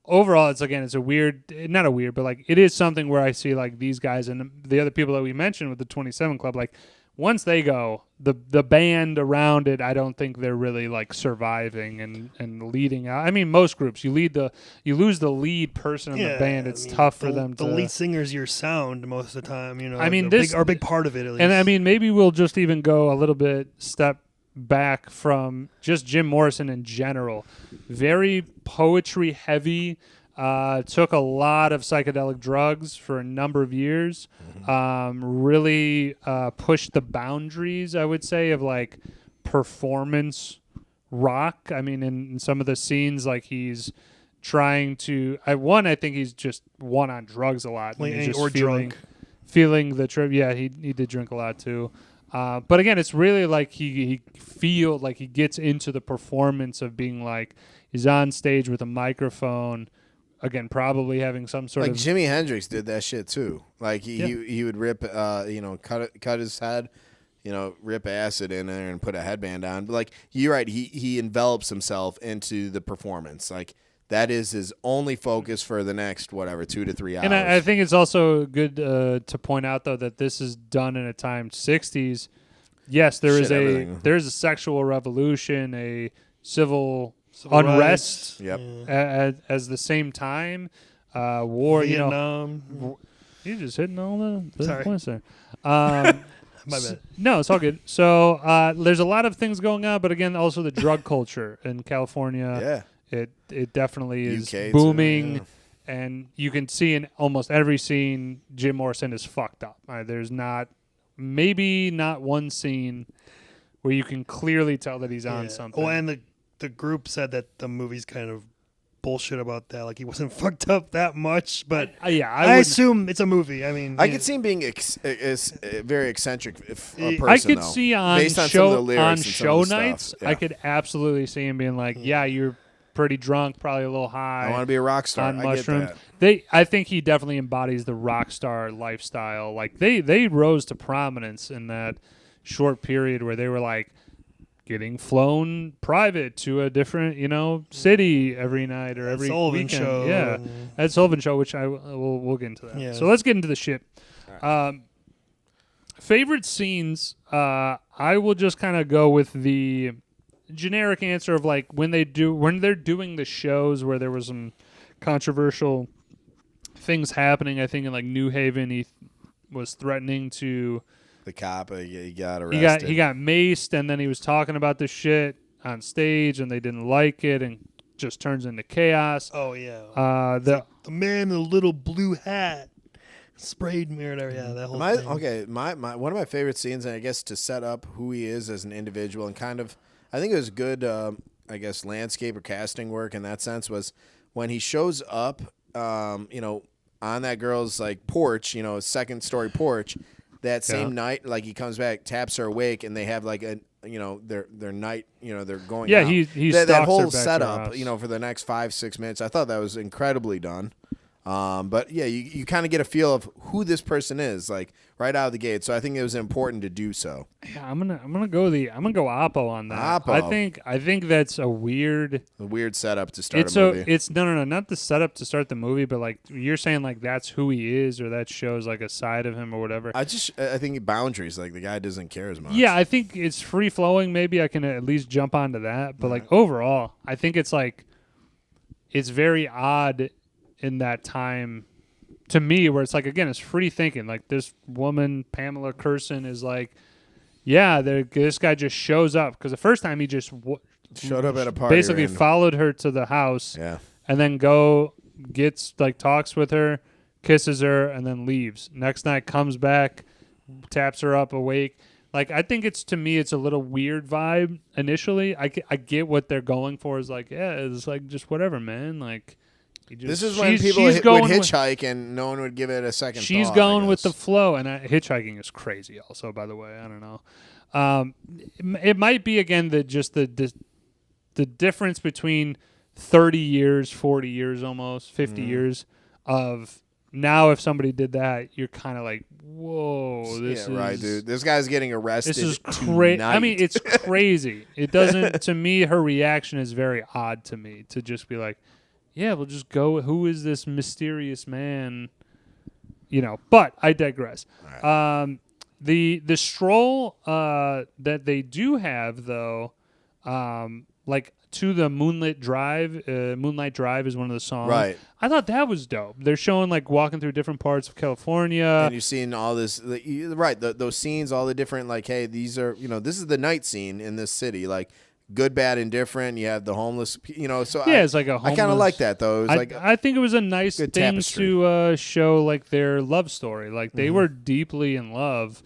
overall, it's a weird, not a weird, but like it is something where I see like these guys and the other people that we mentioned with the 27 Club, like once they go, the band around it, I don't think they're really like surviving and leading out. I mean, most groups, you lose the lead person in the band. It's tough for them to. The lead singer's your sound most of the time. I mean, this are a big part of it. At least. And I mean, maybe we'll just even go a little bit step back from just Jim Morrison in general. Very poetry heavy. Took a lot of psychedelic drugs for a number of years. Really pushed the boundaries, I would say, of like performance rock. I mean, in some of the scenes, like he's trying to. I think he's just on drugs a lot. Like, He's just or drunk. feeling the trip. Yeah, he did drink a lot too. But again, it's really like he feels like he gets into the performance of being like he's on stage with a microphone. Again, probably having some sort Like of Jimi Hendrix did that shit too. Like he would rip, cut his head, rip acid in there and put a headband on. But like you're right, he envelops himself into the performance. Like that is his only focus for the next 2 to 3 hours. And I think it's also good to point out though that this is done in a time 60s. Yes, everything. there is a sexual revolution, a civil unrest Yep. as the same time war. Vietnam. You're just hitting all the Sorry. points there. My bad. No, it's all good. So there's a lot of things going on, but again, also the drug culture in California. Yeah. It definitely is UK too, booming, yeah. and you can see in almost every scene Jim Morrison is fucked up. There's maybe not one scene where you can clearly tell that he's on something. Oh, and the group said that the movie's kind of bullshit about that. Like he wasn't fucked up that much, but I assume it's a movie. I mean, I could see him being very eccentric. Person, I could though, see on based on some of the show lyrics on and some show of the nights. stuff. Yeah. I could absolutely see him being like, "Yeah, you're pretty drunk, probably a little high. I want to be a rock star. on I mushrooms." get that. I think he definitely embodies the rock star lifestyle. Like they rose to prominence in that short period where they were like getting flown private to a different, city every night or every Sullivan weekend. show. Yeah, at Sullivan Show, which we'll get into that. Yeah. So let's get into the shit. Favorite scenes. I will just kind of go with the generic answer of like when they're doing the shows where there was some controversial things happening. I think in like New Haven, he was threatening to. The cop, he got arrested. He got maced, and then he was talking about the shit on stage, and they didn't like it, and just turns into chaos. Oh yeah. The man in the little blue hat sprayed me or whatever. Yeah, that whole thing. Okay, my one of my favorite scenes, and I guess to set up who he is as an individual, and kind of, I think it was good, I guess, landscape or casting work in that sense, was when he shows up, on that girl's like porch, second story porch, that same night, like he comes back, taps her awake, and they have like a, their night, they're going. Yeah, out. he that stalks her whole back to her setup, house. for the next 5-6 minutes. I thought that was incredibly done. But yeah, you kind of get a feel of who this person is, like right out of the gate. So I think it was important to do so. Yeah, I'm gonna go Oppo on that. Oppo. I think that's a weird setup to start a movie. It's no, not the setup to start the movie, but like you're saying, like that's who he is, or that shows like a side of him or whatever. I think boundaries, like the guy doesn't care as much. Yeah, I think it's free flowing. Maybe I can at least jump onto that. But like overall, I think it's very odd in that time to me, where it's like, again, it's free thinking. Like this woman, Pamela Curson, is like, yeah, this guy just shows up, because the first time he just showed up at a party, basically followed her to the house, and then talks with her, kisses her, and then leaves. Next night comes back, taps her up awake. Like, I think it's a little weird vibe initially. I get what they're going for, is like, yeah, it's like just whatever, man. Like, this is when people would hitchhike and no one would give it a second thought. She's going with the flow, and hitchhiking is crazy also, by the way. I don't know. It might be, again, the difference between 30 years, 40 years almost, 50 years of now. If somebody did that, you're kind of like, whoa, this is... right, dude. This guy's getting arrested. This is crazy. I mean, it's crazy. It doesn't... To me, her reaction is very odd to me, to just be like, yeah, we'll just go. Who is this mysterious man? But I digress. Right. The stroll that they do have, though, like to the Moonlight Drive is one of the songs. Right. I thought that was dope. They're showing like walking through different parts of California, and you're seeing all this. Right, those scenes, all the different, like, hey, these are, this is the night scene in this city, like. Good, bad, indifferent. You have the homeless, So yeah, it's like a homeless. I kind of like that, though. It was I think it was a nice thing tapestry. To show like their love story. Like they were deeply in love.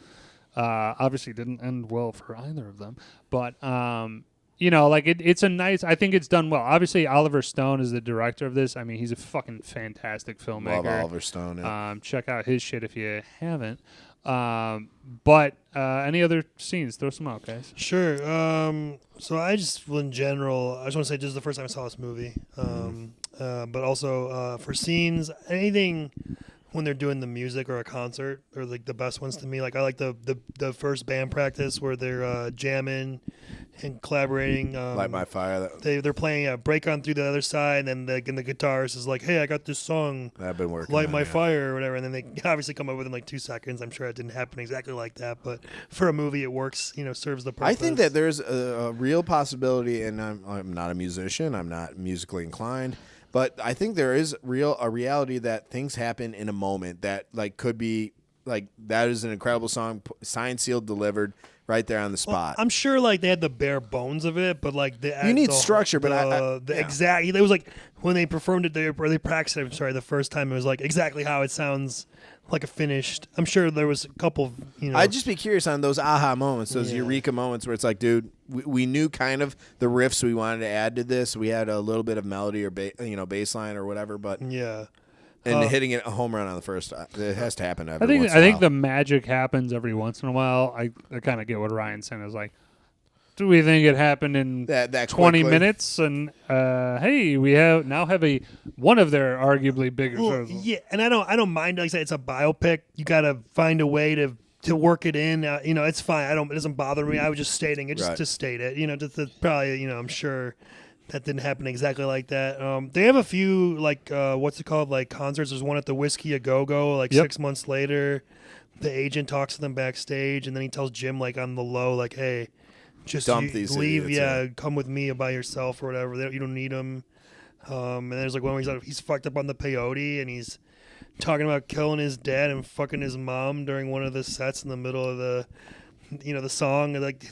Obviously, didn't end well for either of them, but like it's a nice. I think it's done well. Obviously, Oliver Stone is the director of this. I mean, he's a fucking fantastic filmmaker. Love Oliver Stone. Yeah. Check out his shit if you haven't. But any other scenes? Throw some out, guys. Sure. So in general, I just want to say this is the first time I saw this movie. But also for scenes, anything when they're doing the music or a concert are like the best ones to me. Like I like the first band practice where they're jamming and collaborating. Light My Fire. They're playing Break On Through the Other Side, and the guitarist is like, hey, I got this song, I've been working Light My Fire or whatever, and then they obviously come up with it in like 2 seconds. I'm sure it didn't happen exactly like that, but for a movie it works, serves the purpose. I think that there's a real possibility, and I'm not a musician, I'm not musically inclined, but I think there is a reality that things happen in a moment that like could be like, that is an incredible song, signed, sealed, delivered, right there on the spot. Well, I'm sure like they had the bare bones of it, but like you need structure. But exact. It was like when they performed it, they practiced it. I'm sorry, the first time it was like exactly how it sounds like a finished. I'm sure there was a couple. I'd just be curious on those aha moments, those eureka moments where it's like, dude, we knew kind of the riffs we wanted to add to this. We had a little bit of melody or bass line or whatever, but yeah. And hitting it a home run on the first, it has to happen every once in a while. I think the magic happens every once in a while. I kind of get what Ryan's saying. Is like, do we think it happened in that 20 quickly? Minutes? And hey, we have one of their arguably bigger shows. Yeah, and I don't mind. Like I said, it's a biopic. You got to find a way to work it in. It's fine. It doesn't bother me. I was just stating it, just to state it. Probably. I'm sure. That didn't happen exactly like that. They have a few, like, what's it called, like, concerts. There's one at the Whiskey A Go-Go, like, 6 months later. The agent talks to them backstage, and then he tells Jim, like, on the low, like, hey, just leave, come with me by yourself or whatever. You don't need them. And there's, like, one where he's fucked up on the peyote, and he's talking about killing his dad and fucking his mom during one of the sets in the middle of the song. Like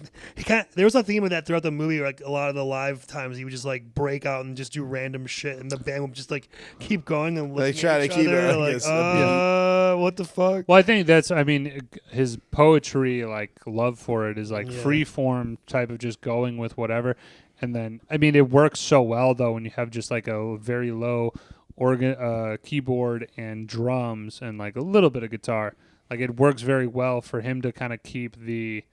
there was a theme of that throughout the movie. Like a lot of the live times, he would just like break out and just do random shit, and the band would just like keep going and They looking try at to each keep other, it, I like, guess, what the fuck? Well, I think that's. I mean, his poetry, like love for it, is like free form type of just going with whatever. And then, I mean, it works so well though when you have just like a very low organ, keyboard and drums, and like a little bit of guitar. Like it works very well for him to kind of keep the,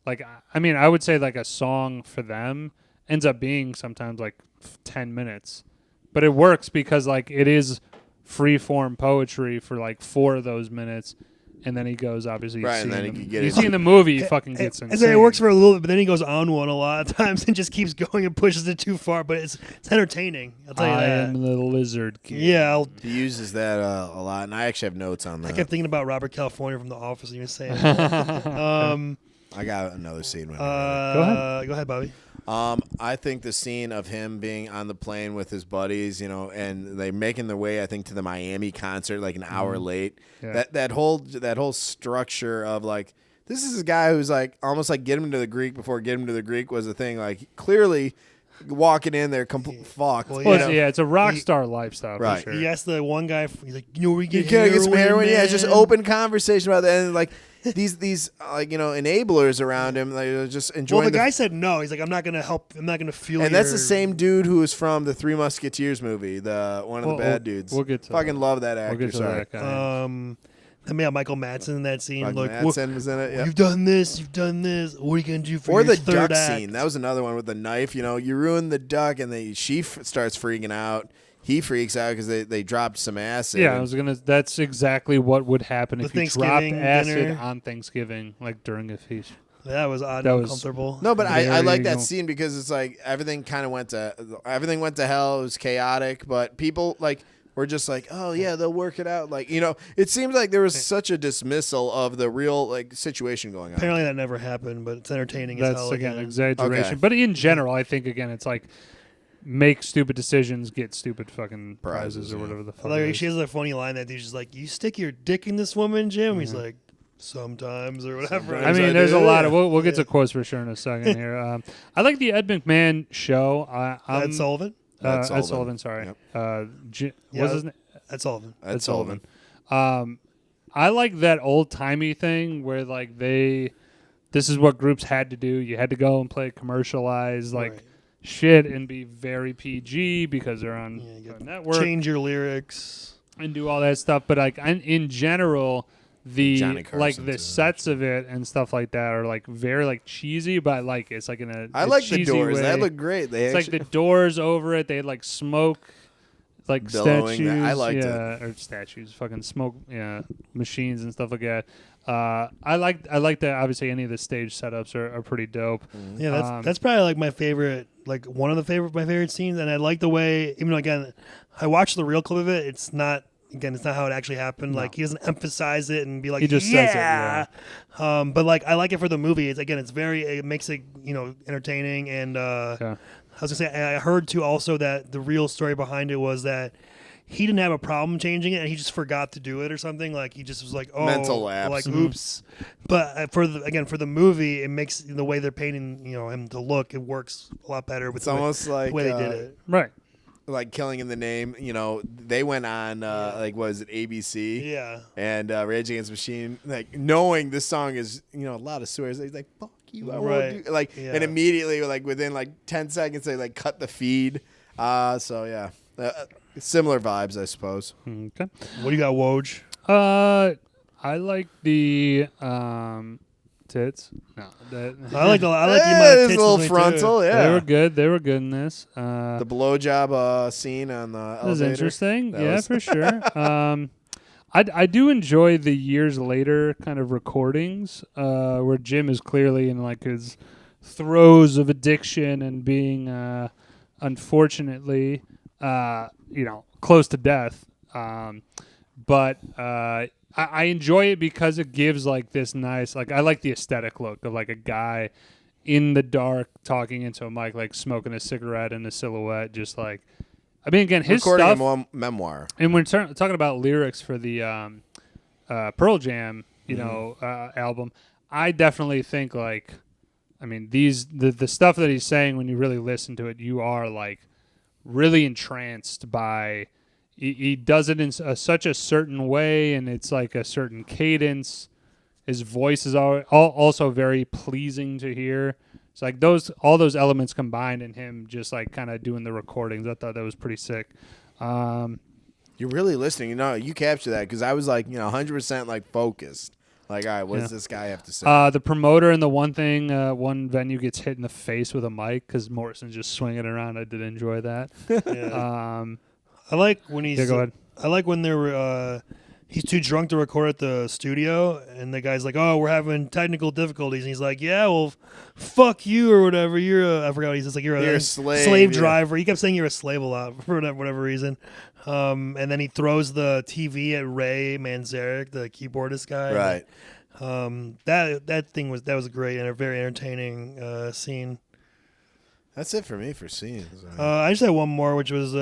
like. I mean, I would say like a song for them ends up being sometimes like 10 minutes, but it works because like it is free form poetry for like 4 of those minutes. And then he goes, obviously, Right, and then he can get you into see in the movie, he fucking gets And insane. then it works for a little bit, but then he goes on one a lot of times and just keeps going and pushes it too far. But it's entertaining. I'll tell you I that. am the lizard king. Yeah, He uses that a lot, and I actually have notes on I that. kept thinking about Robert California from The Office. And you were saying, that. I got another scene. Go Go ahead, Bobby. I think the scene of him being on the plane with his buddies, and they making their way, I think, to the Miami concert like an hour late. Yeah. That whole structure of like, this is a guy who's like almost like get him to the Greek before get him to the Greek was a thing. Like clearly walking in there fucked. Well, Well, it's a rock star lifestyle, Right. for sure. He asked the one guy, he's like, where we You get can't get some heroin. Yeah, man? just open conversation about that, and like these enablers around him, like just enjoying. Well, the guy said no. He's like, I'm not gonna help. I'm not gonna fuel. and that's your- the same dude who was from the Three Musketeers movie, the one of the bad dudes. We'll get to fucking that. love that We'll actor. get to Sorry, that guy. And yeah, Michael Madsen in that scene. Michael Like, Madsen was in it. Yeah. you've done this. You've done this. What are you gonna do for Or your the third duck act? scene. That was another one with the knife. You ruin the duck, and she starts freaking out. He freaks out because they dropped some acid. Yeah, that's exactly what would happen The if you dropped Thanksgiving acid dinner. on Thanksgiving, like during a feast. That was odd That and was- uncomfortable. No, but I There like you that go. scene because it's like everything went to hell. It was chaotic, but people like were just like, oh yeah, they'll work it out. Like it seems like there was such a dismissal of the real like situation going on. Apparently that never happened, but it's entertaining as That's hell. again again. exaggeration, Okay. but in general, I think again it's like make stupid decisions, get stupid fucking prizes or yeah. whatever the fuck. Like it she is. has a funny line that dude's just like, "You stick your dick in this woman, Jim." Mm-hmm. He's like, "Sometimes" or whatever. I mean, there's a do, lot yeah. of. We'll get to quotes for sure in a second here. I like the Ed McMahon show. Ed Sullivan. Ed Ed Sullivan. Sullivan. Sorry. Yep. Yeah. What's his name? Ed Sullivan. Ed Sullivan. I like that old timey thing where like this is what groups had to do. You had to go and play commercialized like Right. shit and be very PG because they're on Yeah, you a got network Change your lyrics. and do all that stuff. But like in general, the Johnny Carson, like the too, sets of it and stuff like that are like very like cheesy, but I like it. It's like in a I like the cheesy Doors. way. That looked great. They It's like actually, the doors over it. They had like smoke, like Billowing statues. that. I liked it. or statues, fucking smoke, machines and stuff like that. I like that. Obviously, any of the stage setups are pretty dope. Yeah, that's probably like my favorite, like one of my favorite scenes. And I like the way, even though again, I watched the real clip of it. It's not how it actually happened. Like he doesn't emphasize it and be like, He just says it, yeah. But like I like it for the movie. It makes it entertaining. And Yeah. I was gonna say I heard too also that the real story behind it was that he didn't have a problem changing it, and he just forgot to do it or something. Like he just was like, "Oh, Mental lapse. like oops." But for the movie, it makes the way they're painting him to look, it works a lot better. With it's almost like the way they did it. Right. like Killing in the Name. They went on like was it ABC? Yeah, And Rage Against the Machine, like knowing this song is a lot of swears. He's like, "Fuck you," I won't Right. do like, Yeah. and immediately like within like 10 seconds they like cut the feed. So yeah, similar vibes, I suppose. Okay. what do you got, Woj? I like the tits. No, I like the amount Yeah, of it's tits a little in it, too. frontal. Yeah, They were good. They were good in this. the blowjob scene on the That was elevator. interesting. That Yeah, was- for sure. I do enjoy the years later kind of recordings where Jim is clearly in like his throes of addiction and being unfortunately close to death. But I enjoy it because it gives like this nice I like the aesthetic look of like a guy in the dark talking into a mic, like smoking a cigarette in a silhouette, just like. I mean, again, his Recording stuff. a memoir. And when talking about lyrics for the Pearl Jam, album, I definitely think like, I mean, the stuff that he's saying, when you really listen to it, you are like really entranced by. He does it in such a certain way, and it's like a certain cadence. His voice is also very pleasing to hear. It's like all those elements combined in him just like kind of doing the recordings. I thought that was pretty sick. You're really listening. You capture that because I was like, 100% like focused. Like, all right, what does this guy have to say? The promoter in the one venue gets hit in the face with a mic because Morrison's just swinging around. I did enjoy that. Yeah. I like when he's. Yeah, go ahead. I like when they're. He's too drunk to record at the studio, and the guy's like, "Oh, we're having technical difficulties." And he's like, "Yeah, well, fuck you or whatever. I forgot what he says. Like you're a slave driver." He kept saying you're a slave a lot for whatever reason. And then he throws the TV at Ray Manzarek, the keyboardist guy. Right. That was great and a very entertaining scene. That's it for me for scenes. I just had one more, which was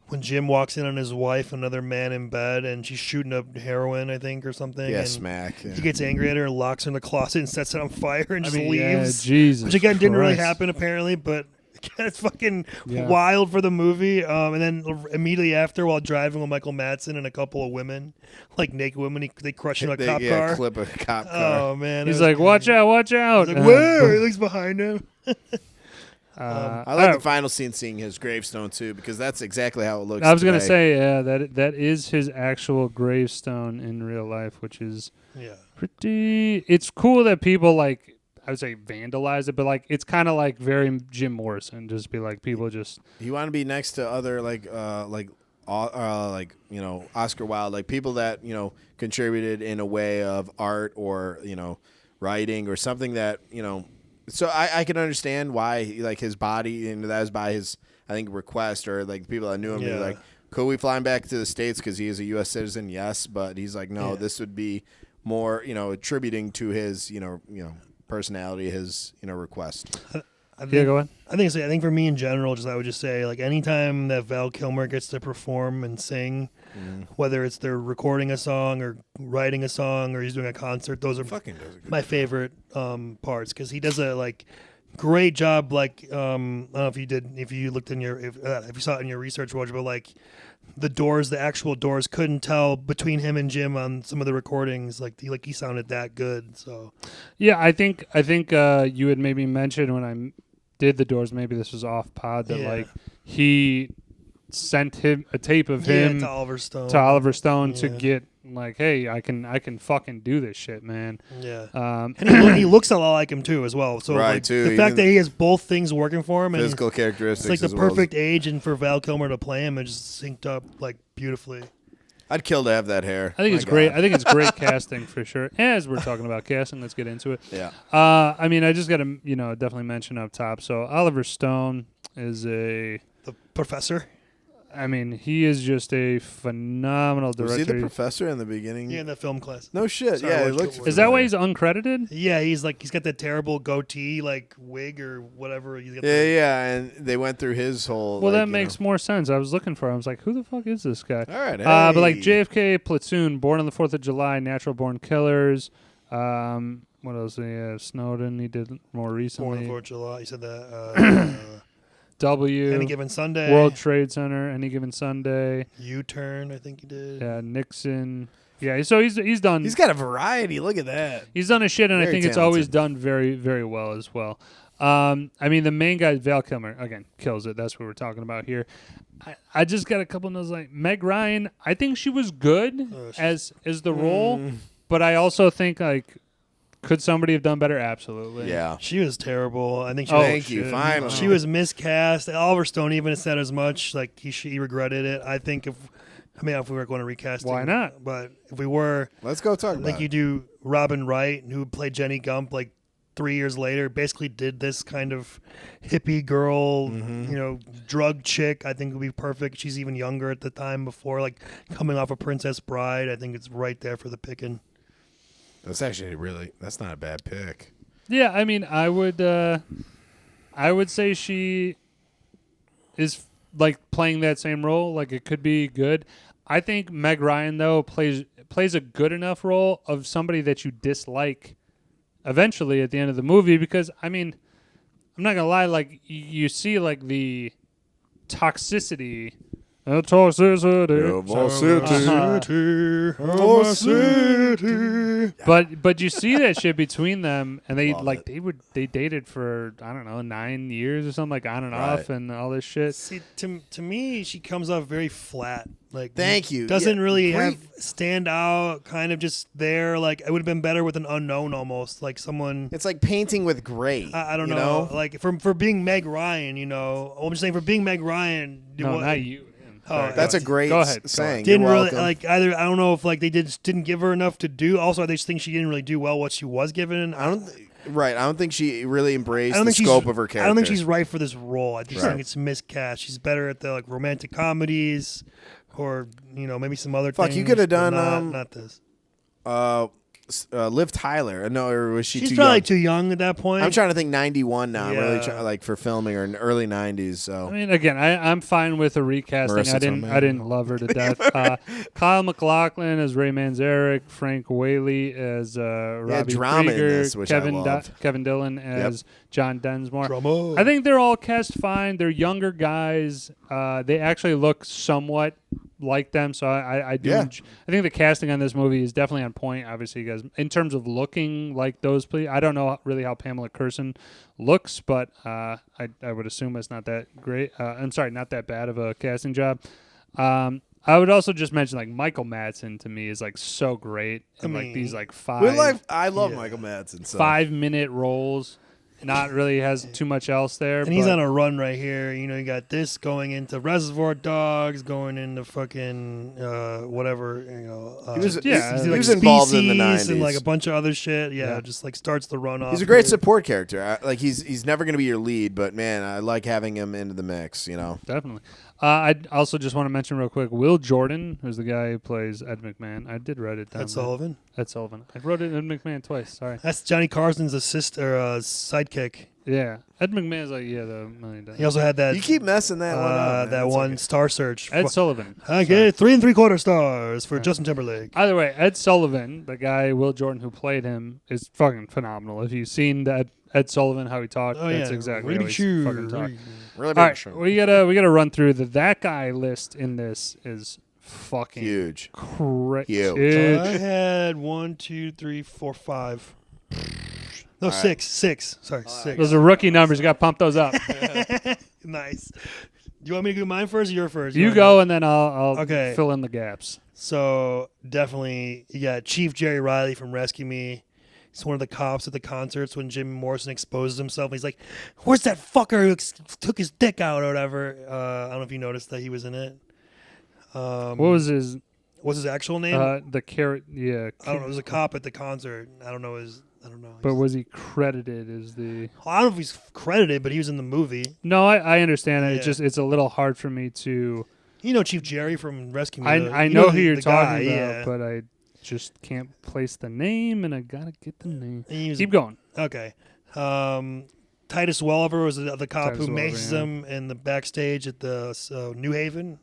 when Jim walks in on his wife, another man in bed, and she's shooting up heroin, I think, or something. Yeah, and smack. Yeah. He gets angry at her, locks her in the closet, and sets it on fire, and just leaves. Yeah, Jesus, which again didn't really Christ. happen apparently, but it's fucking wild for the movie. And then immediately after, while driving with Michael Madsen and a couple of women, like naked women, they crush him a cop car. Clip a cop car. Oh man, he's like, "Watch out, watch out!" He's like, where? He looks behind him. I like the final scene, seeing his gravestone too, because that's exactly how it looks. I was gonna today. say, yeah, that is his actual gravestone in real life, which is pretty. It's cool that people like, I would say, vandalize it, but like it's kind of like very Jim Morrison, just be like people just. You want to be next to other Oscar Wilde, like people that contributed in a way of art or writing or something that So I can understand why like his body, and that was by his, I think, request, or like people that knew him. Yeah. Like, could we fly him back to the States because he is a U.S. citizen? Yes, but he's like, no, this would be more attributing to his personality, his request. Go ahead. I think for me in general, I would just say, like, anytime that Val Kilmer gets to perform and sing, whether it's they're recording a song or writing a song or he's doing a concert, those are my favorite parts, because he does a great job. Like, I don't know if you looked in if you saw it in your research, Roger, but like the actual Doors couldn't tell between him and Jim on some of the recordings. He sounded that good. So yeah, I think you had maybe mentioned when I did the Doors, maybe this was off pod, that like he sent him a tape of him to Oliver Stone to get like, hey, I can fucking do this shit, man. Yeah. And he looks a lot like him too, as well. So the fact that he has both things working for him, physical characteristics, it's like the perfect age, and for Val Kilmer to play him, it just synced up like beautifully. I'd kill to have that hair. I think it's great. I think it's great casting for sure. As we're talking about casting, let's get into it. Yeah. I mean, I just got to definitely mention up top. So Oliver Stone is the professor. I mean, he is just a phenomenal director. Was he the professor in the beginning? Yeah, in the film class. No shit. Sorry, is that why he's uncredited? Yeah, he's got that terrible goatee, like wig or whatever. He's got and they went through his whole. Well, that makes more sense. I was looking for him. I was like, who the fuck is this guy? All right, but like JFK, Platoon, Born on the 4th of July, Natural Born Killers. What else? Snowden. He did more recently. Born on the 4th of July. You said that. Any Given Sunday, World Trade Center, Any Given Sunday, U-Turn, I think he did. Yeah, Nixon. Yeah, so he's done. He's got a variety. Look at that. He's done his shit, and Very I think talented. it's always done very, very well as well. I mean, the main guy, Val Kilmer, again, kills it. That's what we're talking about here. I just got a couple notes. Like Meg Ryan, I think she was good as the role, but I also think like. Could somebody have done better? Absolutely. Yeah. She was terrible. I think she Thank you. Finally. She was miscast. Oliver Stone even said as much. Like he regretted it. I think if we were going to recast, why not? But if we were, let's go talk about it. You do Robin Wright, who played Jenny Gump like 3 years later, basically did this kind of hippie girl, drug chick. I think would be perfect. She's even younger at the time before, like coming off of Princess Bride. I think it's right there for the picking. That's actually that's not a bad pick. Yeah, I mean, I would say she is like playing that same role. Like it could be good. I think Meg Ryan though plays a good enough role of somebody that you dislike eventually at the end of the movie, because I mean, I'm not gonna lie, like you see like the toxicity. But you see that shit between them, and they dated for I don't know 9 years or something, like on and off and all this shit. See, to me, she comes off very flat. Like, thank you. Doesn't really have stand out. Kind of just there. Like, it would have been better with an unknown almost, like someone. It's like painting with gray. I don't know. Like for being Meg Ryan, I'm just saying for being Meg Ryan. No, not you. Oh, that's a great saying. Didn't really like either. I don't know if like they didn't give her enough to do. Also, I just think she didn't really do well what she was given. I don't think she really embraced the scope of her character. I don't think she's right for this role. I just think it's miscast. She's better at the like romantic comedies, or maybe some other things. You could have done not this. Liv Tyler. No, or was she? She's too probably young? too young at that point. I'm trying to think. 91 now. I'm really like for filming or in early 90s. So I mean, again, I'm fine with a recasting. Marissa I didn't love her to death. Kyle MacLachlan as Ray Manzarek, Frank Whaley as Robbie drama in Krieger, this, which I loved. Kevin Dillon as John Densmore. Drama. I think they're all cast fine. They're younger guys. They actually look somewhat like them, so I do. I think the casting on this movie is definitely on point. Obviously, you guys, in terms of looking like those, I don't know really how Pamela Curson looks, but I would assume it's not that great. I'm sorry, not that bad of a casting job. I would also just mention like Michael Madsen to me is like so great in like these like I love Michael Madsen. So. 5-minute roles. Not really has too much else there. And he's on a run right here. You got this going into Reservoir Dogs, going into fucking whatever. He was like involved in the 90s and like a bunch of other shit. Yeah, just like starts the run off. He's a great support character. Like he's never going to be your lead, but man, I like having him into the mix. Definitely. I also just want to mention real quick, Will Jordan, who's the guy who plays Ed McMahon. I did write it down. Ed Sullivan. I wrote it Ed McMahon twice. Sorry. That's Johnny Carson's sidekick. Yeah. Ed McMahon's like, the $1 million. He also had that. You keep messing that one up. That one Star Search. Ed Sullivan. Okay, 3 3/4 stars for Justin Timberlake. Either way, Ed Sullivan, the guy Will Jordan who played him, is fucking phenomenal. If you've seen that Ed Sullivan how he talked, that's exactly how he fucking talked. Really big. All right, we gotta run through that guy list in this is fucking huge. Huge. I had 1, 2, 3, 4, 5. No, 6. Sorry, 6. Those are rookie numbers. You got to pump those up. Nice. Do you want me to do mine first or your first? You go, and then I'll fill in the gaps. So definitely, you got Chief Jerry Riley from Rescue Me. He's one of the cops at the concerts when Jim Morrison exposes himself. He's like, "Where's that fucker who took his dick out or whatever?" I don't know if you noticed that he was in it. What was his? What's his actual name? The carrot. Yeah. I don't know. It was a cop at the concert. I don't know. But was he credited as the? I don't know if he's credited, but he was in the movie. No, I understand it. It's a little hard for me to. Chief Jerry from Rescue Me. I know who you're talking about, but I just can't place the name, and I gotta get the name. Keep going. Okay. Titus Welliver was the cop who maces him in the backstage at the New Haven.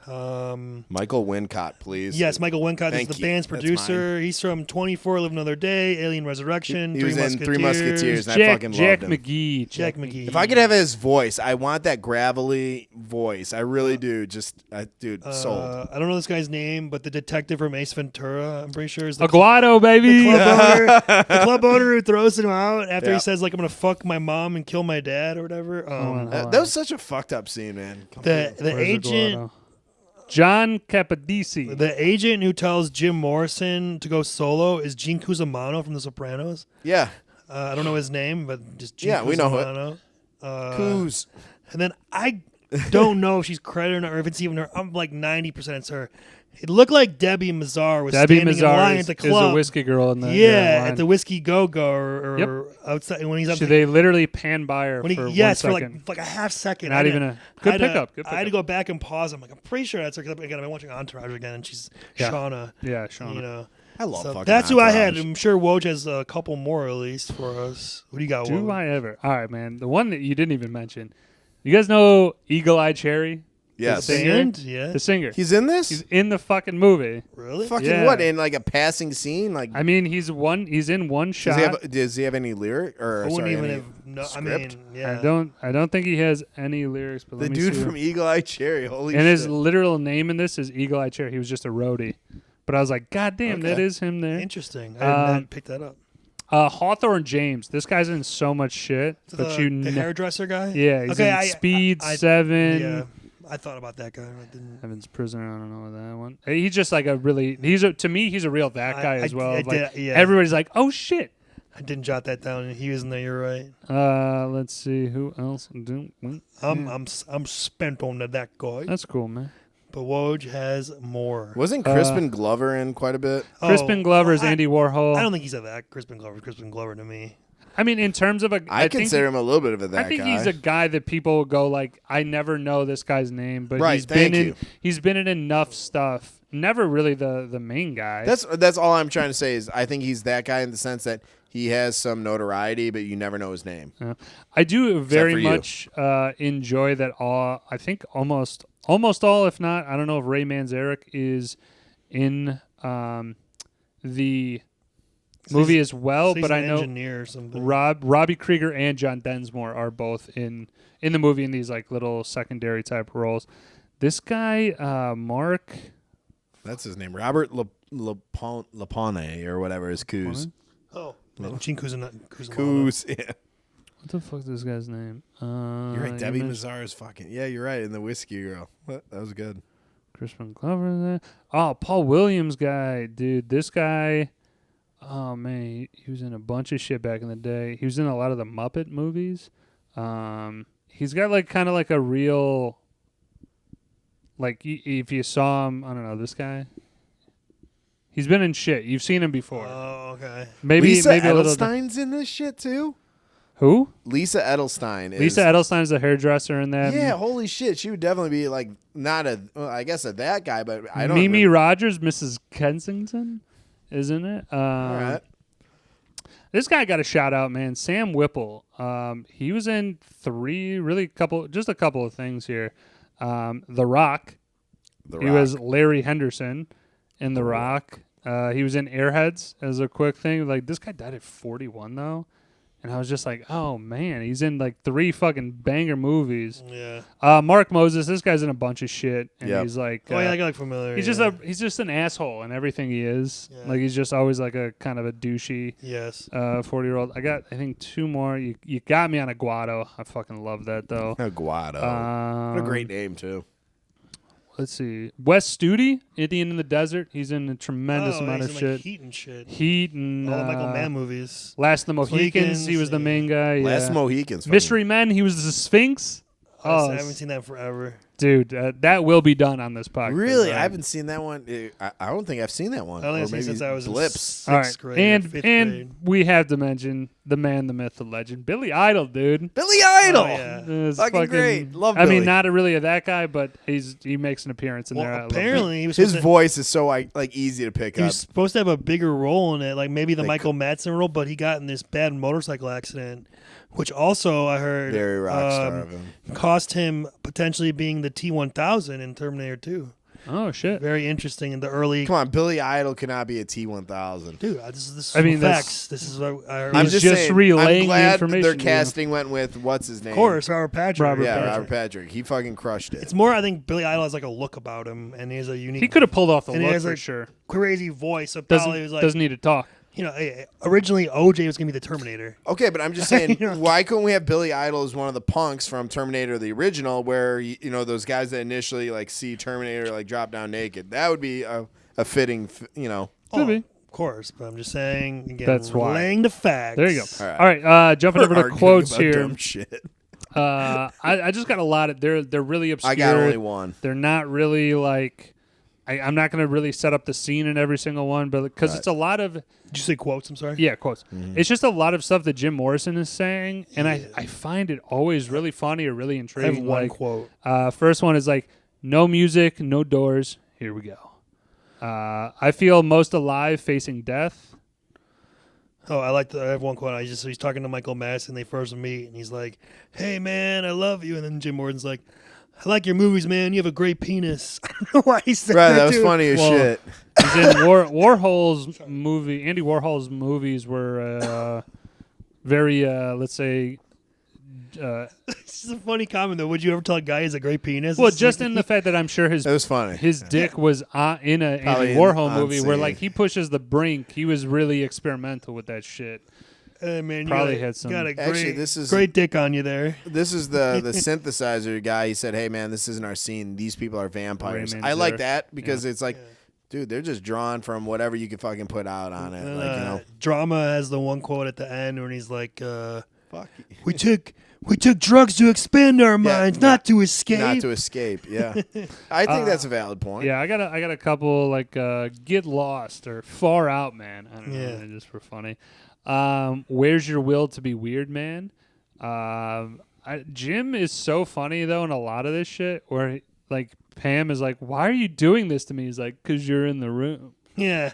Michael Wincott, please. Yes, Michael Wincott is the band's producer. He's from 24, Live Another Day, Alien Resurrection, he was in Three Musketeers, and I fucking Jack loved him. McGee. Jack McGee. If I could have his voice, I want that gravelly voice. I really do. Dude, sold. I don't know this guy's name, but the detective from Ace Ventura, I'm pretty sure is Aguado, baby. The club owner who throws him out after he says, like, I'm going to fuck my mom and kill my dad or whatever. That was such a fucked up scene, man. The agent... Aguado? John Capodici. The agent who tells Jim Morrison to go solo is Gene Cusimano from The Sopranos. Yeah. I don't know his name, but just Gene Cusimano. We know it. Coos. And then I don't know if she's credited or if it's even her. I'm like 90% it's her. It looked like Debbie Mazar was standing in line at the club. Is a whiskey girl in the at the Whiskey Go-Go or outside when he's up. They literally pan by her for 1 second. for like a half second. Not even a good pickup. I had to go back and pause. I'm like, I'm pretty sure that's her. Because again, I've been watching Entourage again, and she's Shauna. Yeah, Shauna. I love fucking that's Entourage. who I had. I'm sure Woj has a couple more at least for us. What do you got, Woj? I ever? All right, man. The one that you didn't even mention. You guys know Eagle Eye Cherry? Yes. The singer. Band? Yeah. The singer. He's in this? He's in the fucking movie. Really? Fucking Yeah. what? In like a passing scene? Like, I mean, he's in one shot. does he have any lyric? Or I wouldn't sorry, even any have. No, I script? mean, yeah. I don't think he has any lyrics. But The let me dude see. from Eagle Eye Cherry. Holy And shit. his literal name in this is Eagle Eye Cherry. He was just a roadie. But I was like, God damn, that Okay. is him there. Interesting. I didn't pick that up. Hawthorne James. This guy's in so much shit. But the the hairdresser guy. Yeah, he's in Speed 7. Yeah, I thought about that guy. I didn't. Heaven's Prisoner. I don't know that one. He's just like a really. To me, he's a real that guy as well. Everybody's like, oh shit. I didn't jot that down. And he was in there. You're right. Let's see who else. I'm spent on that guy. That's cool, man. But Woj has more. Wasn't Crispin Glover in quite a bit? Crispin Glover's Andy Warhol. I don't think he's a that Crispin Glover to me. I mean, in terms of I consider him a little bit of a that guy. I think he's a guy that people go like, I never know this guy's name, but Right, he's been in enough stuff. Never really the main guy. That's all I'm trying to say is I think he's that guy in the sense that he has some notoriety, but you never know his name. I do very for you. much enjoy that all. I think almost all, if not, I don't know if Ray Manzarek is in the movie as well, So but I know engineer or something. Robbie Krieger and John Densmore are both in the movie in these like little secondary type roles. This guy, Mark. That's his name, Robert Lapone or whatever his coos. Oh, Gene Cusinelli. Coos, yeah. What the fuck is this guy's name? You're right. Debbie Mazar's fucking. Yeah, you're right. In the Whiskey Girl. What? That was good. Crispin Glover there. Oh, Paul Williams guy, dude. This guy. Oh man, he was in a bunch of shit back in the day. He was in a lot of the Muppet movies. He's got like kind of like a real. Like if you saw him, I don't know this guy. He's been in shit. You've seen him before. Oh, okay. Maybe Lisa a little. Edelstein's in this shit too. Who? Lisa Edelstein. Lisa Edelstein's the hairdresser in that. Yeah, holy shit. She would definitely be like not I guess a that guy, but I don't. Mimi Rogers, Mrs. Kensington, isn't it? All right. This guy got a shout out, man. Sam Whipple. He was in just a couple of things here. The Rock. He was Larry Henderson in The Rock. He was in Airheads as a quick thing. Like this guy died at 41 though. And I was just like, oh man, he's in like 3 fucking banger movies. Yeah. Mark Moses, this guy's in a bunch of shit, and he's like, Oh yeah, I got like familiar. he's just an asshole in everything he is. Yeah. Like he's just always like a kind of a douchey Yes. 40-year-old. I think 2 more. You got me on Aguado. I fucking love that though. Aguado. What a great name too. Let's see, Wes Studi, Indian in the Desert. He's in a tremendous amount of he's shit. in, like, Heat and shit. Heat and All the Michael Mann movies. Last of the Mohicans. He was the main guy. Yeah. Last Mohicans. Mystery Men. He was the Sphinx. I haven't seen that in forever. Dude, that will be done on this podcast. Really? I haven't seen that one. I don't think I've seen that one. I only Or seen maybe since I was blips. in All sixth right, grade or fifth and grade. we have to mention the man, the myth, the legend, Billy Idol, dude. Billy Idol. Oh, yeah. Is Fucking great. Love I Billy. mean, not really a that guy, but he makes an appearance in there. I Well, love it. apparently he was His supposed to- voice is so like easy to pick He up. was supposed to have a bigger role in it, like maybe the Like- Michael Madsen role, but he got in this bad motorcycle accident, which also I heard Very rock star of him. cost him potentially being the T-1000 in Terminator 2. Oh shit! Very interesting in the early. Come on, Billy Idol cannot be a T1000. Dude, this is I mean, that's- facts. This is what I heard. I'm He's just just saying, relaying I'm the glad information their to you. casting went with what's his name? of course, Robert Patrick. Robert Yeah, Patrick. Robert Patrick. He fucking crushed it. It's more, I think Billy Idol has like a look about him, and he has a unique. He could have pulled off the And he look has, for like, sure. crazy voice. So probably was like, Doesn't need to talk. originally OJ was gonna be the Terminator. Okay, but I'm just saying, You know? why couldn't we have Billy Idol as one of the punks from Terminator the original, where you know those guys that initially like see Terminator like drop down naked? That would be a fitting, Could be. Of course, but I'm just saying again. That's why. Laying the facts. There you go. All All right, jumping over to Arguing quotes about here. dumb shit. I just got a lot of. They're really obscure. I got only one. They're not really like. I'm not going to really set up the scene in every single one, but because it's a lot of. Did you say quotes? I'm sorry. Yeah, quotes. It's just a lot of stuff that Jim Morrison is saying, and I find it always really funny or really I intriguing. have one like, quote. first one is like, no music, no doors. Here we go. I feel most alive facing death. Oh, I have one quote. He's talking to Michael Madsen. They first meet, and he's like, "Hey man, I love you." And then Jim Morrison's like, I like your movies, man. You have a great penis. I don't know why he said Right, that. that was dude. funny as Well, shit. He's in Warhol's movie. Andy Warhol's movies were very, let's say. This is a funny comment though. Would you ever tell a guy he's a great penis? Well, It's just like- in the fact that I'm sure It was funny. his dick was in a Probably Andy Warhol on movie where scene. like he pushes the brink. He was really experimental with that shit. Hey, man, Probably you had some- got a great, Actually, this is- great dick on you there. This is the synthesizer guy. He said, "Hey man, this isn't our scene. These people are vampires." Raymond I like Zurich. that because it's like, dude, they're just drawn from whatever you can fucking put out on it. Like, you know, Drama has the one quote at the end when he's like, fuck. we took drugs to expand our minds, not to escape. Not to escape. Yeah, I think that's a valid point. Yeah, I got a couple like Get Lost or Far Out, man. I don't know, Yeah. they're just for funny. Where's Your Will to Be Weird, Man? Jim is so funny though in a lot of this shit where like Pam is like, "Why are you doing this to me?" He's like, "'Cause you're in the room." Yeah,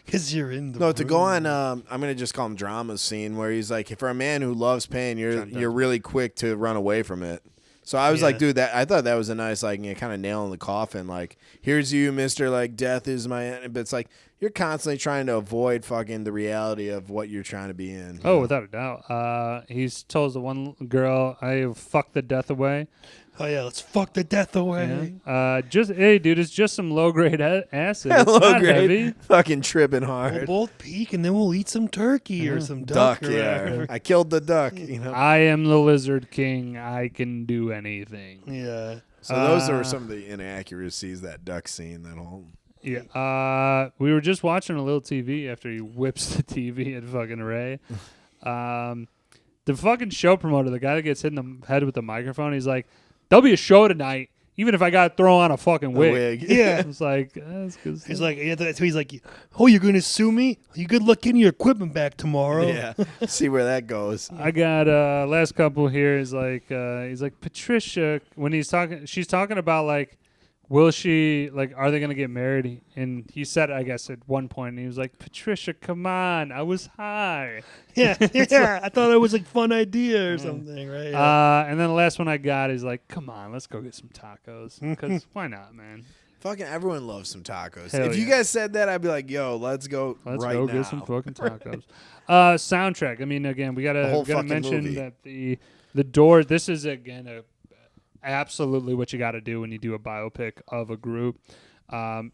because you're in the No, to go room. on, I'm gonna just call him drama scene where he's like, for a man who loves pain, you're John you're really quick to run away from it. So I was Yeah. like, dude, that I thought that was a nice like, kind of nail in the coffin. Like, here's you, Mister. Like, death is my end. But it's like you're constantly trying to avoid fucking the reality of what you're trying to be in. Oh, without a doubt. He's tells the one girl, "I fucked the death away." Oh yeah, let's fuck the death away. Yeah. Hey, dude, it's just some low grade acid. It's Low not grade, heavy. fucking tripping We'll hard. both peek and then we'll eat some turkey or some Duck, duck. or yeah. whatever. I killed the duck. You know. I am the Lizard King. I can do anything. Yeah. So those are some of the inaccuracies that duck scene. That whole. Yeah. We were just watching a little TV after he whips the TV at fucking Ray. The fucking show promoter, the guy that gets hit in the head with the microphone, he's like, "There'll be a show tonight, even if I got to throw on a fucking wig." Yeah. It's like, that's good. He's like, so he's like, oh, you're going to sue me? You good luck getting your equipment back tomorrow. Yeah. See where that goes. I got last couple here is like he's like Patricia when she's talking about like will she like are they gonna get married, and he said I guess at one point and he was like, "Patricia, come on, I was high." Yeah. I thought it was a fun idea or something, right? Yeah. And then the last one I got is like, "Come on, let's go get some tacos," because why not, man? Fucking everyone loves some tacos. Hell if you yeah. guys said that, I'd be like, "Yo, let's go Let's right go now." get some fucking tacos. Soundtrack. I mean, again, we The gotta whole fucking mention movie. that the door. This is again absolutely what you got to do when you do a biopic of a group.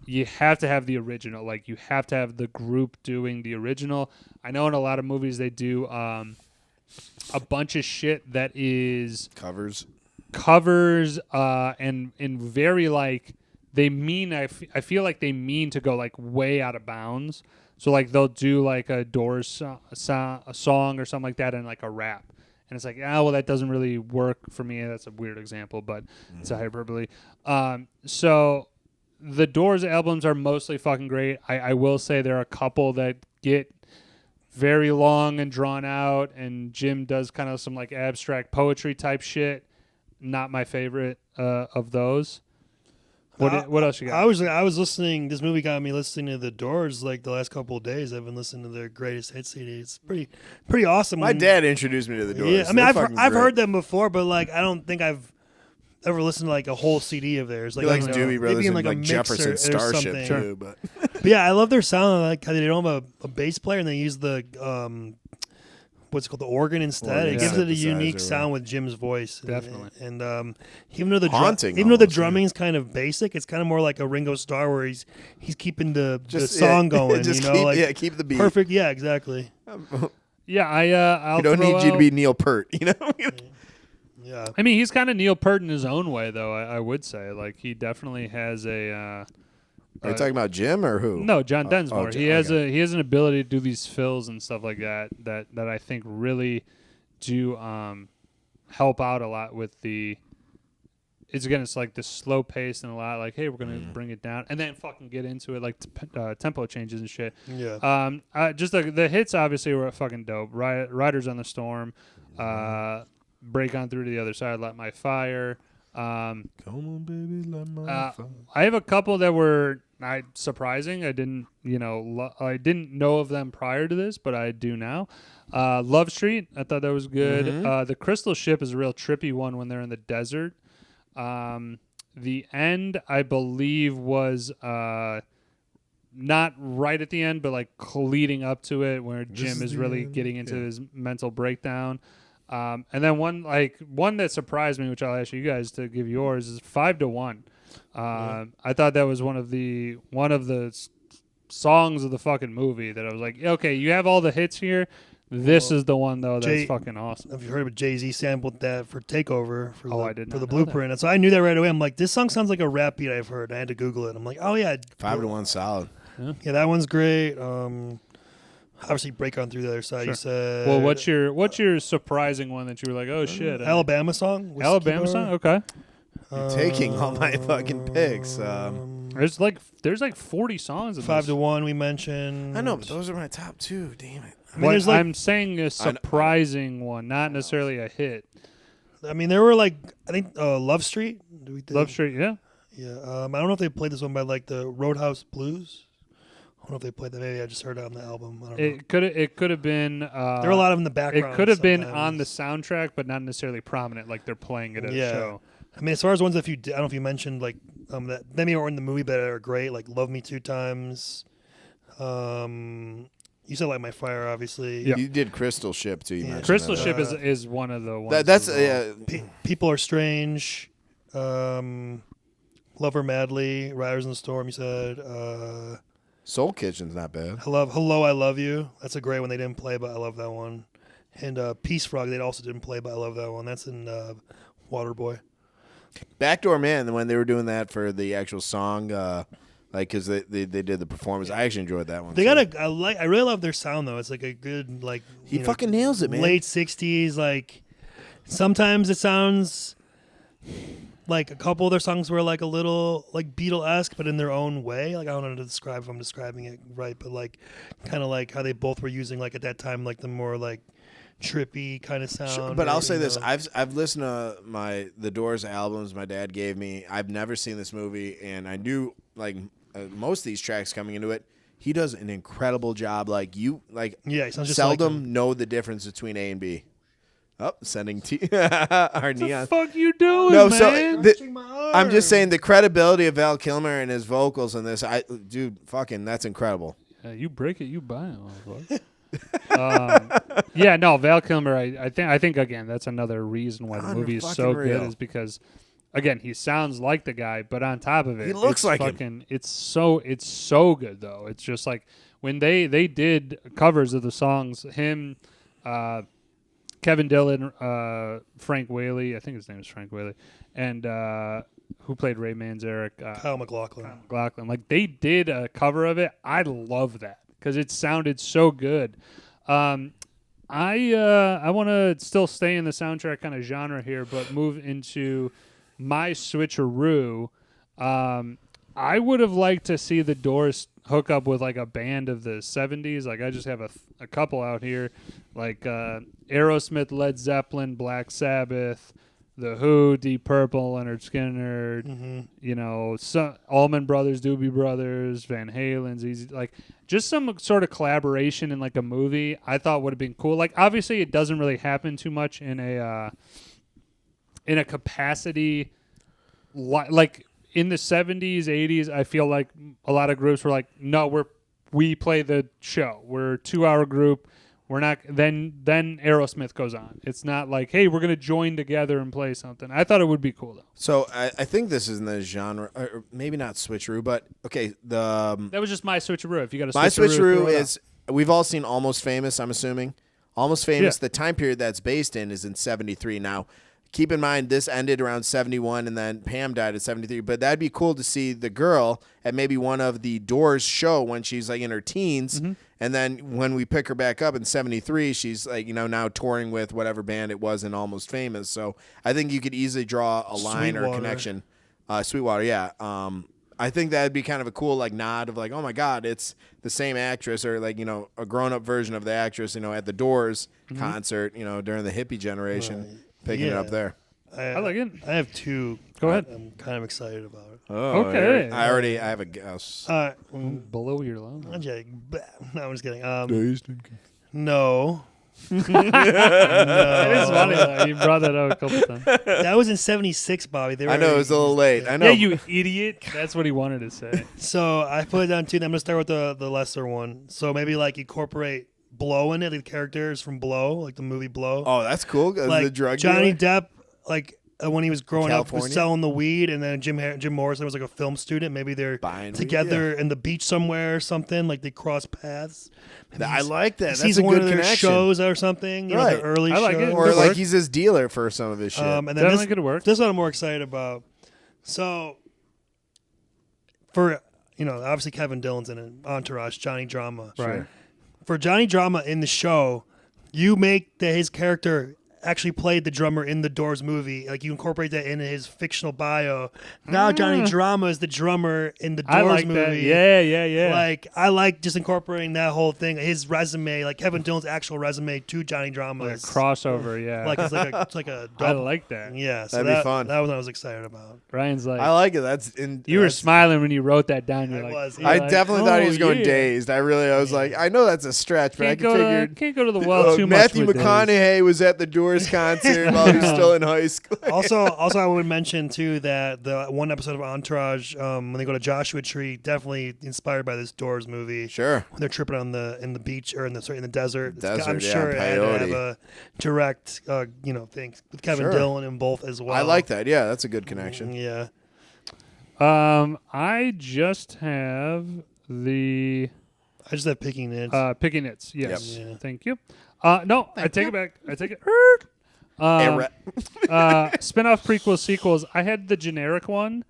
You have to have the original. Like you have to have the group doing the original. I know in a lot of movies they do a bunch of shit that is Covers. and very like they mean I feel like they mean to go like way out of bounds. So like they'll do like a Doors a song or something like that and like a rap. And it's like, well, that doesn't really work for me. That's a weird example, but it's a hyperbole. So the Doors albums are mostly fucking great. I will say there are a couple that get very long and drawn out, and Jim does kind of some like abstract poetry type shit. Not my favorite of those. What else you got? I was listening. This movie got me listening to the Doors like the last couple of days. I've been listening to their greatest hit CD. It's pretty awesome. My dad introduced me to the Doors. Yeah, I mean They're I've fucking I've great. heard them before, but like I don't think I've ever listened to like a whole CD of theirs. Like He likes I don't know, Doobie Brothers maybe in and like a like mix Jefferson or Starship something. too, but But yeah, I love their sound. Like how they don't have a bass player and they use the what's it called, the organ instead. Organ It gives it a unique synthesizer, sound with Jim's voice. Definitely. And even though the Haunting even though the almost, yeah. drumming's kind of basic, it's kind of more like a Ringo Starr where he's keeping the just song going. Just you know, keep the beat. perfect. Yeah, exactly. Yeah, I'll We don't throw need you to out- be Neil Peart, you know. Yeah. I mean, he's kind of Neil Peart in his own way, though. I would say, like, he definitely has a. Are you talking about Jim or who? No, John Densmore. Jim, he has okay. he has an ability to do these fills and stuff like that I think really do help out a lot with the. It's like the slow pace and a lot like, hey, we're gonna bring it down and then fucking get into it like tempo changes and shit. Yeah. Just the hits obviously were fucking dope. Riders on the Storm, Break On Through to the Other Side, Light My Fire. Come on, baby, light my fire. I have a couple that were surprising. I didn't, I didn't know of them prior to this, but I do now. Love Street, I thought that was good. The Crystal Ship is a real trippy one when they're in the desert. The end, I believe, was not right at the end, but like leading up to it, where Jim is really getting into his mental breakdown. And then one that surprised me, which I'll ask you guys to give yours, is 5-1. I thought that was one of the songs of the fucking movie that I was like, okay, you have all the hits here. This is the one though that's fucking awesome. Have you heard of Jay-Z sampled that for Takeover for the Blueprint? And so I knew that right away. I'm like, this song sounds like a rap beat I've heard. I had to Google it. I'm like, oh yeah, 5-1 solid. Yeah, that one's great. Obviously, break on through the other side. Sure. You said, well, what's your surprising one that you were like, oh shit, Alabama song? Alabama song? Okay. You're taking all my fucking picks. There's like 40 songs. 5-1 we mentioned. I know, but those are my top two. Damn it. I mean, I'm saying a surprising one, not necessarily a hit. I mean, there were like, I think Love Street. Love Street, yeah. Yeah. I don't know if they played this one by like the Roadhouse Blues. I don't know if they played that. Maybe I just heard it on the album. I don't know. It could have been. There were a lot of them in the background. It could have been on the soundtrack, but not necessarily prominent, like they're playing it at a show. I mean, as far as ones, I don't know if you mentioned like that maybe weren't in the movie, but are great. Like Love Me 2 Times. You said Light My Fire, obviously. Yeah. You did Crystal Ship too. You mentioned Crystal that. Ship is one of the ones. That's People Are Strange. Love Her Madly. Riders in the Storm. You said. Soul Kitchen's not bad. Hello, I Love You. That's a great one. They didn't play, but I love that one. And Peace Frog, they also didn't play, but I love that one. That's in Waterboy. Backdoor Man, when they were doing that for the actual song, because they did the performance, I actually enjoyed that one. They I really love their sound though. It's like a good he fucking nails it, man. Late '60s, like sometimes it sounds like a couple of their songs were like a little like Beatle-esque, but in their own way. Like I don't know how to describe if I'm describing it right, but like kind of like how they both were using like at that time like the more like trippy kind of sound. Sure, but I'll say this: I've listened to the Doors albums my dad gave me. I've never seen this movie, and I knew like most of these tracks coming into it. He does an incredible job. He sounds just seldom know the difference between A and B. Oh, sending our neon. What the fuck you doing, no, man? So I'm just saying the credibility of Val Kilmer and his vocals in this. That's incredible. You break it, you buy it. Val Kilmer. I think again that's another reason why the movie is so good is because again he sounds like the guy, but on top of it, he looks like him. It's so good though. It's just like when they did covers of the songs, him, Kevin Dillon, Frank Whaley. I think his name is Frank Whaley, and who played Ray Manzarek? Kyle MacLachlan. Like they did a cover of it. I love that. Because it sounded so good. I want to still stay in the soundtrack kind of genre here, but move into my Switcheroo. I would have liked to see the Doors hook up with like a band of the 70s. Like I just have a couple out here, like Aerosmith, Led Zeppelin, Black Sabbath, The Who, Deep Purple, Leonard Skinner, Allman Brothers, Doobie Brothers, Van Halen's, just some sort of collaboration in like a movie. I thought would have been cool. Like obviously, it doesn't really happen too much in a capacity like in the 70s, 80s. I feel like a lot of groups were like, no, we play the show. We're a 2-hour group. We're not. Then Aerosmith goes on. It's not like, hey, we're gonna join together and play something. I thought it would be cool though. So I think this is in the genre, or maybe not Switcheroo, but okay. That was just my Switcheroo. If you got a my Switcheroo is we've all seen Almost Famous. I'm assuming Almost Famous. Yeah. The time period that's based in is in '73. Now, keep in mind this ended around '71, and then Pam died at '73. But that'd be cool to see the girl at maybe one of the Doors show when she's like in her teens. Mm-hmm. And then when we pick her back up in '73, she's like, now touring with whatever band it was in Almost Famous. So I think you could easily draw a line or a connection. Sweetwater, yeah. I think that'd be kind of a cool like nod of like, oh my God, it's the same actress, or like a grown up version of the actress, at the Doors concert, during the hippie generation, picking it up there. I like it. I have two. Go ahead. I'm kind of excited about it. Oh, okay. I have a guess. Below your line. No, I'm just kidding. No. It is funny though. You brought that up a couple times. That was in '76, Bobby. I know it was a little late. I know. Yeah, you idiot. That's what he wanted to say. So I put it down to. I'm gonna start with the lesser one. So maybe like incorporate Blow in it, like the characters from Blow, like the movie Blow. Oh, that's cool. Like the drug Johnny dealer? Depp, like when he was growing up, was California? selling the weed, and then Jim Morrison was like a film student. Maybe they're Buying weed, together in the beach somewhere or something. Like they cross paths. Maybe I like that. That's he's a one good of their connection. shows or something. You know, Right. the early I like it. shows. Or Could like work. he's his dealer for some of his shit. And then Definitely could work. this one I'm more excited about. So, for obviously Kevin Dillon's in an Entourage, Johnny Drama. Right. For Johnny Drama in the show, you make his character actually played the drummer in the Doors movie. Like you incorporate that into his fictional bio. Now Johnny Drama is the drummer in the Doors I like movie. that. Yeah. Like I like just incorporating that whole thing, his resume, like Kevin Dillon's actual resume to Johnny Drama. Like a crossover, yeah. Like it's like a I double. like that. Yeah, so That'd be fun. That one I was excited about. Ryan's like, I like it. That's in. you were that's- smiling when you wrote that down. You're I like, was. you're I like, definitely thought he oh, was going yeah. dazed. I was like, I know that's a stretch, but I figured. Can't go to the well too much. Matthew with this. McConaughey was at the Doors concert while he was still in high school. Also, I would mention too that the one episode of Entourage, when they go to Joshua Tree, definitely inspired by this Doors movie. Sure. When they're tripping in the beach or in the desert. Desert, I'm yeah, sure it had to have peyote. a direct thing with Kevin Sure. Dillon in both as well. I like that. Yeah, that's a good connection. Yeah. I just have the I just have picking it. picking Nits. Yes. Yep. Yeah. Thank you. No, I take it back. I take it. Spinoff, prequels, sequels. I had the generic one.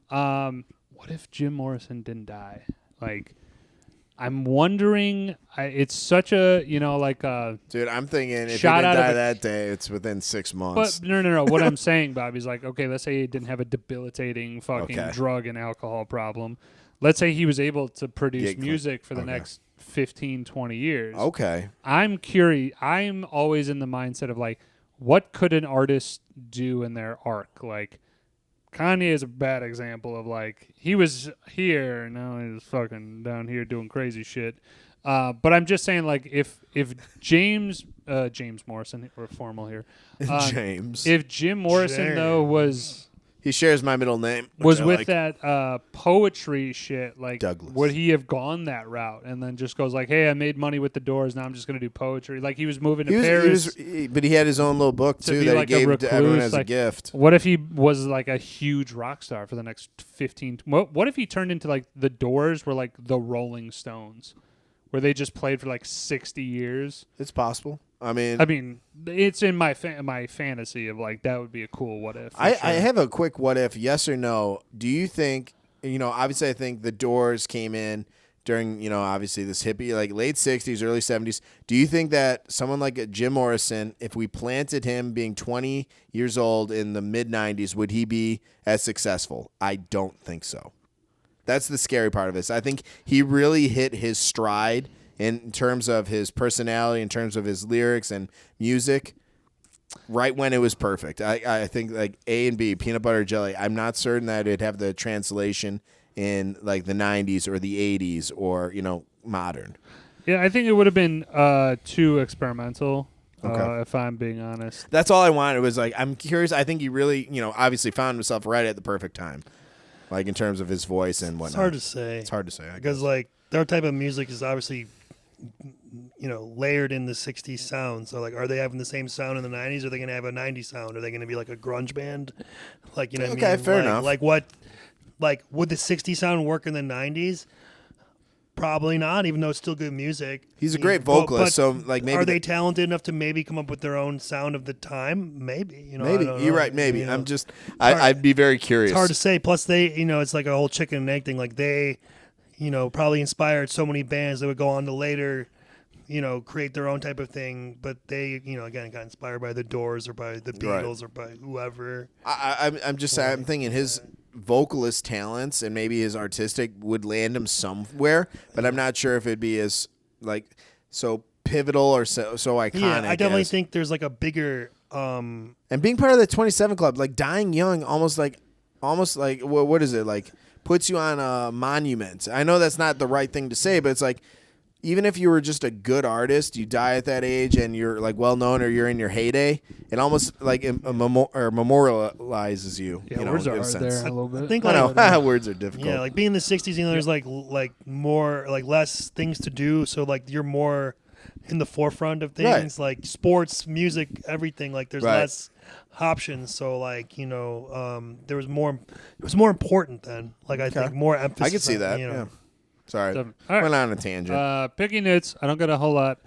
What if Jim Morrison didn't die? Like, I'm wondering. It's such a Dude, I'm thinking if he Shot didn't out of die a- that day, it's within 6 months. But no. What I'm saying, Bobby's like, okay, let's say he didn't have a debilitating fucking Okay. drug and alcohol problem. Let's say he was able to produce Get clean. music for the Okay. next 15, 20 years. Okay. I'm curious. I'm always in the mindset of like, what could an artist do in their arc? Like, Kanye is a bad example of like, he was here, now he's fucking down here doing crazy shit. But I'm just saying, like, if James Morrison, we're formal here, James. if Jim Morrison though was He shares my middle name. which was I with like. that poetry shit, like, Douglas. would he have gone that route and then just goes like, hey, I made money with the Doors, now I'm just gonna do poetry? Like, he was moving to Paris. But he had his own little book, To too, be that like he a gave to everyone recluse, as a like- gift. What if he was like a huge rock star for the next 15? What if he turned into like the Doors were like the Rolling Stones, where they just played for like 60 years? It's possible. I mean, It's in my my fantasy of like that would be a cool what if. for I sure. have a quick what if, yes or no. Do you think, obviously I think the Doors came in during, obviously this hippie, like late 60s, early 70s. Do you think that someone like a Jim Morrison, if we planted him being 20 years old in the mid 90s, would he be as successful? I don't think so. That's the scary part of this. I think he really hit his stride in terms of his personality, in terms of his lyrics and music, right when it was perfect. I think like A and B, peanut butter jelly. I'm not certain that it'd have the translation in like the 90s or the 80s or, modern. Yeah, I think it would have been too experimental. Okay. If I'm being honest. That's all I wanted. Was like, I'm curious. I think he really, obviously found himself right at the perfect time, like in terms of his voice and whatnot. It's hard to say. It's hard to say. I because guess. like their type of music is obviously layered in the 60s sound. So like, are they having the same sound in the 90s? Or are they gonna have a 90s sound? Are they gonna be like a grunge band? Like, what I Okay, mean? fair Like- enough. Like what? Like would the 60s sound work in the 90s? Probably not, even though it's still good music. He's a great But- vocalist, but so like maybe are they talented enough to maybe come up with their own sound of the time? Maybe. I maybe don't you're know. right. Maybe You know. I'm just. hard- I'd be very curious. It's hard to say. Plus, they, it's like a whole chicken and egg thing. Like they, probably inspired so many bands that would go on to later, create their own type of thing. But they, again, got inspired by the Doors or by the Right. Beatles or by whoever. I'm just saying. I'm thinking his vocalist talents and maybe his artistic would land him somewhere, but I'm not sure if it'd be as like so pivotal or so iconic. Yeah, I definitely as- think there's like a bigger. And being part of the 27 Club, like dying young, almost like what is it like? Puts you on a monument. I know that's not the right thing to say, but it's like even if you were just a good artist, you die at that age and you're like well known or you're in your heyday, it almost like memorializes you. Yeah, you know, words in are a hard sense. there a little bit. I think I like know words are difficult. yeah, like being in the '60s, you know, there's like more like less things to do, so like you're more in the forefront of things, like sports, music, everything. Like there's less options, so like you know, there was more. It was more important then. Like I think more emphasis. I could see that. You know. Yeah. Sorry, All right. went on a tangent. Picking Nits, I don't got a whole lot.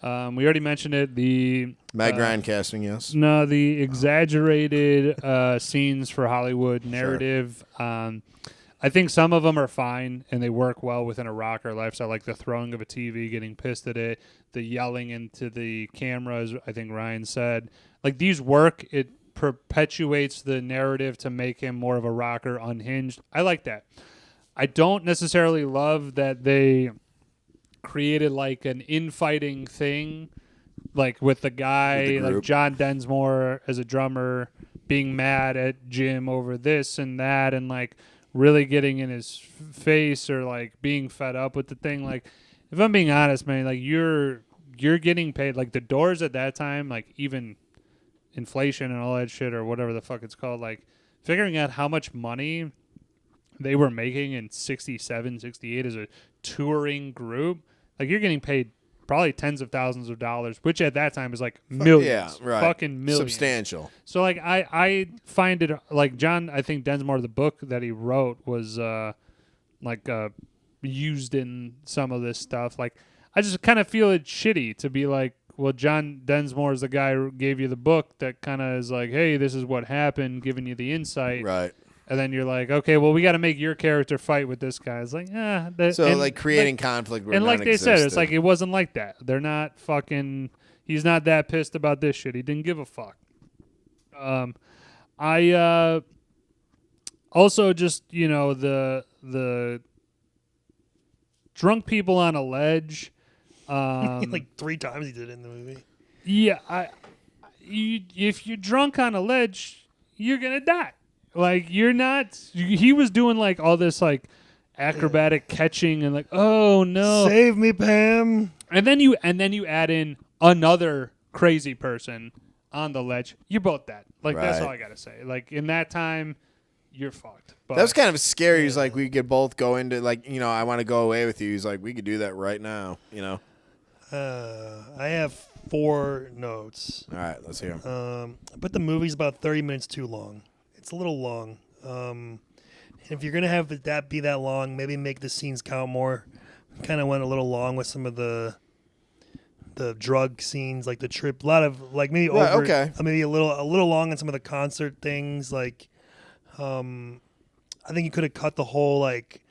We already mentioned it. The Meg Ryan casting, yes. No, the exaggerated scenes for Hollywood narrative. I think some of them are fine and they work well within a rocker lifestyle, like the throwing of a TV, getting pissed at it, the yelling into the cameras. I think Ryan said, like these work. It perpetuates the narrative to make him more of a rocker, unhinged. I like that. I don't necessarily love that they created like an infighting thing, like with the guy, like John Densmore as a drummer being mad at Jim over this and that and like really getting in his face or like being fed up with the thing. Like, if I'm being honest, man, like you're getting paid. Like the Doors at that time, like even inflation and all that shit or whatever the fuck it's called, like figuring out how much money they were making in 67, 68 as a touring group, like you're getting paid probably tens of thousands of dollars, which at that time is like millions. Yeah, right. Fucking millions. Substantial. So like I find it like John, I think Densmore, the book that he wrote was used in some of this stuff. Like I just kind of feel it shitty to be like, well, John Densmore is the guy who gave you the book that kind of is like, hey, this is what happened, giving you the insight. Right. And then you're like, okay, well, we got to make your character fight with this guy. It's like, like creating conflict where and like none they said, it's existed. like it wasn't like that. They're not fucking. He's not that pissed about this shit. He didn't give a fuck. I also just the drunk people on a ledge. Like 3 times he did it in the movie. Yeah, if you're drunk on a ledge, you're gonna die. Like you're not. He was doing like all this like acrobatic catching and like, oh no, save me, Pam. And then you add in another crazy person on the ledge. You're both dead. Like that's all I gotta say. Like in that time, you're fucked. But that was kind of scary. He's like, we could both go into like, I want to go away with you. He's like, we could do that right now. I have 4 notes. All right, let's hear them. But the movie's about 30 minutes too long. It's a little long. If you're gonna have that be that long, maybe make the scenes count more. Kind of went a little long with some of the drug scenes, like the trip. A lot of like maybe over, maybe a little long on some of the concert things. Like, I think you could have cut the whole like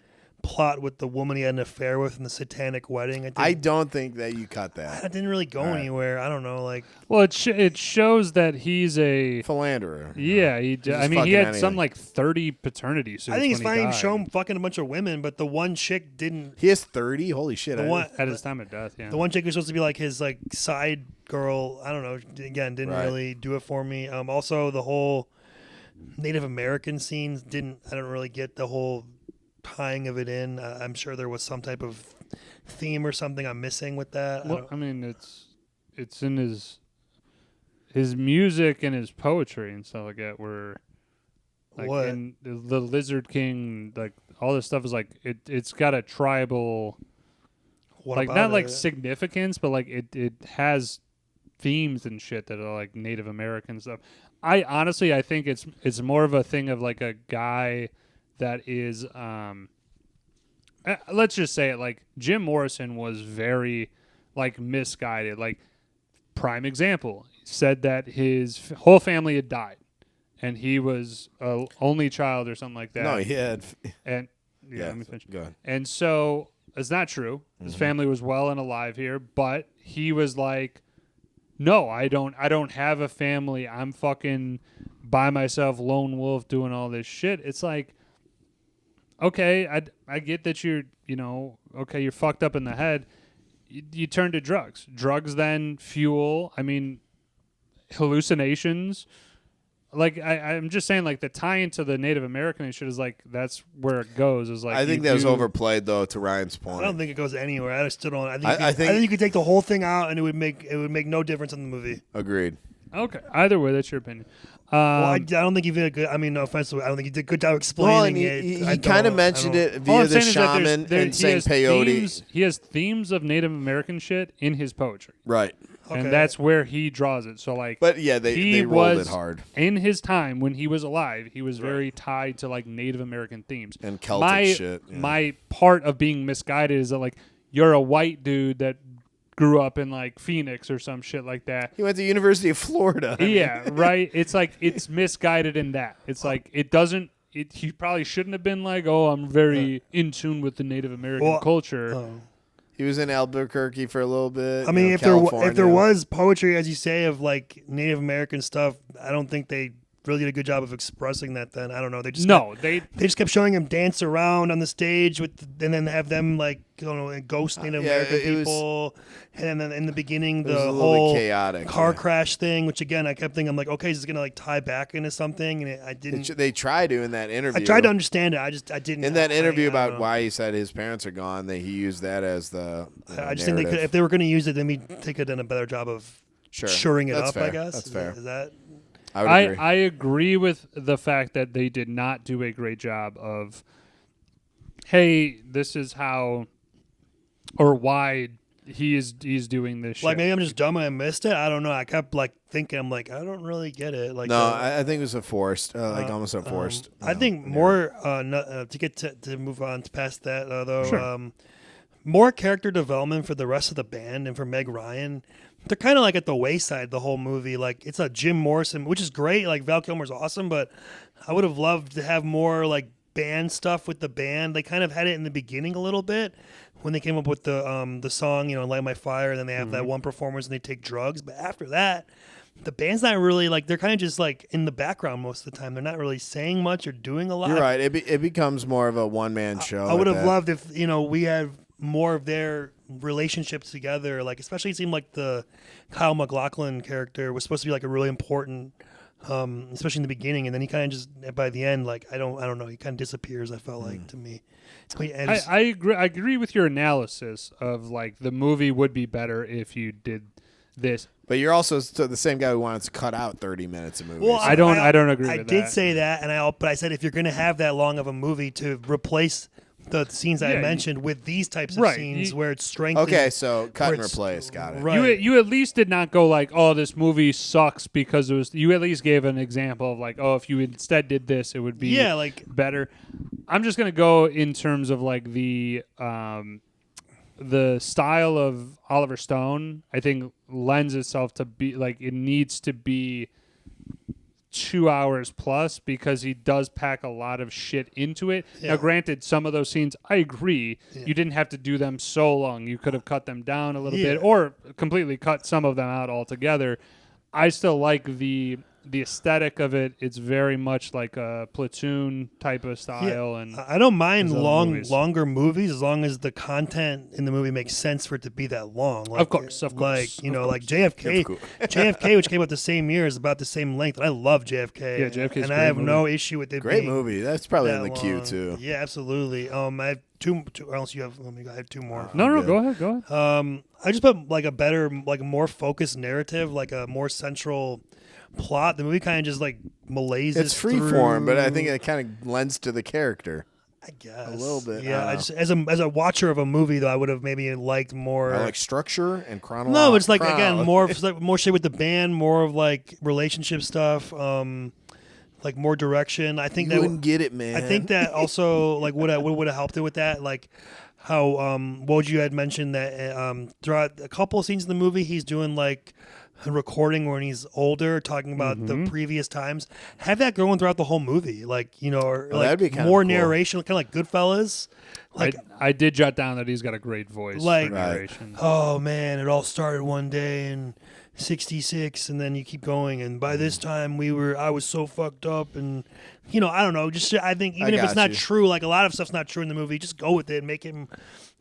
plot with the woman he had an affair with in the satanic wedding. I don't think that you cut that. That didn't really go anywhere. I don't know. Like, well, it shows that he's a philanderer. Yeah, he had anything. some like 30 paternity suits. I think it's fine fine to show him fucking a bunch of women, but the one chick didn't. He has 30. Holy shit! At his time of death, yeah. The one chick was supposed to be like his like side girl. I don't know. Again, didn't really do it for me. Also, the whole Native American scenes didn't. I don't really get the whole tying of it in. I'm sure there was some type of theme or something I'm missing with that. Well, I mean, it's in his music and his poetry and stuff like that. Where like what? In the Lizard King, like all this stuff is like it's got a tribal, what like about not like it? significance, but like it has themes and shit that are like Native American stuff. I think it's more of a thing of like a guy that is let's just say it, like Jim Morrison was very like misguided. Like prime example, said that his whole family had died and he was a only child or something like that. No, he had. And let me finish. Go ahead. And so it's not true. His family was well and alive here, but he was like, no, I don't have a family. I'm fucking by myself, lone wolf, doing all this shit. It's like, okay, I get that you're fucked up in the head. You turn to drugs. Drugs then fuel, hallucinations. like I'm just saying, like the tie into the Native American shit is like that's where it goes. Is like I think that was overplayed though. To Ryan's point, I don't think it goes anywhere. I still don't. I think you could take the whole thing out and it would make no difference in the movie. Agreed. Okay. Either way, that's your opinion. Well, I don't think you did a good. I mean, no offense, I don't think you did a good job explaining it. He kind of mentioned it via the shaman and saying peyote. He has themes of Native American shit in his poetry, right? Okay. And that's where he draws it. So like, but yeah, they rolled it hard. In his time when he was alive, he was very tied to like Native American themes and Celtic shit. Yeah. My part of being misguided is that like you're a white dude that grew up in like Phoenix or some shit like that. He went to University of Florida. Yeah, right. It's like it's misguided in that. It's like it doesn't. He probably shouldn't have been like, oh, I'm very in tune with the Native American culture. He was in Albuquerque for a little bit. I mean, if there was poetry, as you say, of like Native American stuff, I don't think they really did a good job of expressing that. Then I don't know. They just kept showing him dance around on the stage and then have them like ghost Native American people, and then in the beginning the whole chaotic car crash thing, which again I kept thinking I'm like, okay, is this gonna like tie back into something? And I didn't. They tried to in that interview. I tried to understand it. I didn't. In that interview about why he said his parents are gone, he used that as the. I just think they could, if they were going to use it, then they could have done a better job of shoring it up. Fair. I guess that's fair. Is that? I agree with the fact that they did not do a great job of, hey, this is how or why he's doing this shit. Like maybe I'm just dumb and I missed it. I don't know. I kept like thinking, I'm like, I don't really get it. Like I think it was almost a forced. I think more to get to move on past that though. More character development for the rest of the band and for Meg Ryan. They're kind of like at the wayside the whole movie. Like it's a Jim Morrison, which is great. Like Val Kilmer's awesome, but I would have loved to have more like band stuff with the band. They kind of had it in the beginning a little bit when they came up with the song, Light My Fire, and then they have that one performance and they take drugs. But after that, the band's not really like, they're kind of just like in the background most of the time. They're not really saying much or doing a lot. You're right. It becomes more of a one-man show. I would have loved if, we had more of their relationships together. Like, especially it seemed like the Kyle MacLachlan character was supposed to be like a really important, especially in the beginning. And then he kind of just, by the end, like, I don't know. He kind of disappears, I felt like, to me. I agree with your analysis of like the movie would be better if you did this. But you're also the same guy who wants to cut out 30 minutes of movies. Well, I don't agree with that. I did say that, but I said if you're going to have that long of a movie to replace the scenes I mentioned with these types of scenes where it's strengthened. Okay, so cut and replace. Got it. Right. You at least did not go like, oh, this movie sucks because it was. You at least gave an example of like, oh, if you instead did this, it would be better. I'm just gonna go in terms of like the style of Oliver Stone. I think lends itself to be like it needs to be 2 hours plus because he does pack a lot of shit into it. Yeah. Now, granted, some of those scenes, I agree, you didn't have to do them so long. You could have cut them down a little bit or completely cut some of them out altogether. I still like the aesthetic of it. It's very much like a Platoon type of style. And I don't mind longer movies as long as the content in the movie makes sense for it to be that long. Like, of course. Like JFK. JFK, which came out the same year, is about the same length. I love JFK. Yeah, JFK is and I have no issue with it. Great movie. That's probably in the long. queue too. Yeah, absolutely. I have two or else you have. I have two more. No, go ahead. I just put like a better, like a more focused narrative, like a more central plot. The movie kind of just like malaises. It's freeform, but I think it kind of lends to the character. I guess a little bit. Yeah, I just, as a watcher of a movie, though, I would have maybe liked more. I like structure and chronology. No, it's like again more shit with the band, more of like relationship stuff. Like more direction. I think you wouldn't get it, man. I think that also like would have helped it with that. Like how Woj had mentioned that throughout a couple of scenes in the movie, he's doing like a recording when he's older, talking about the previous times. Have that going throughout the whole movie, like or like more cool narration, kind of like Goodfellas. Like I did jot down that he's got a great voice for narration. Oh man, it all started one day in '66, and then you keep going, and by this time I was so fucked up, and I don't know. Just I think even if it's not true, like a lot of stuff's not true in the movie, just go with it and make him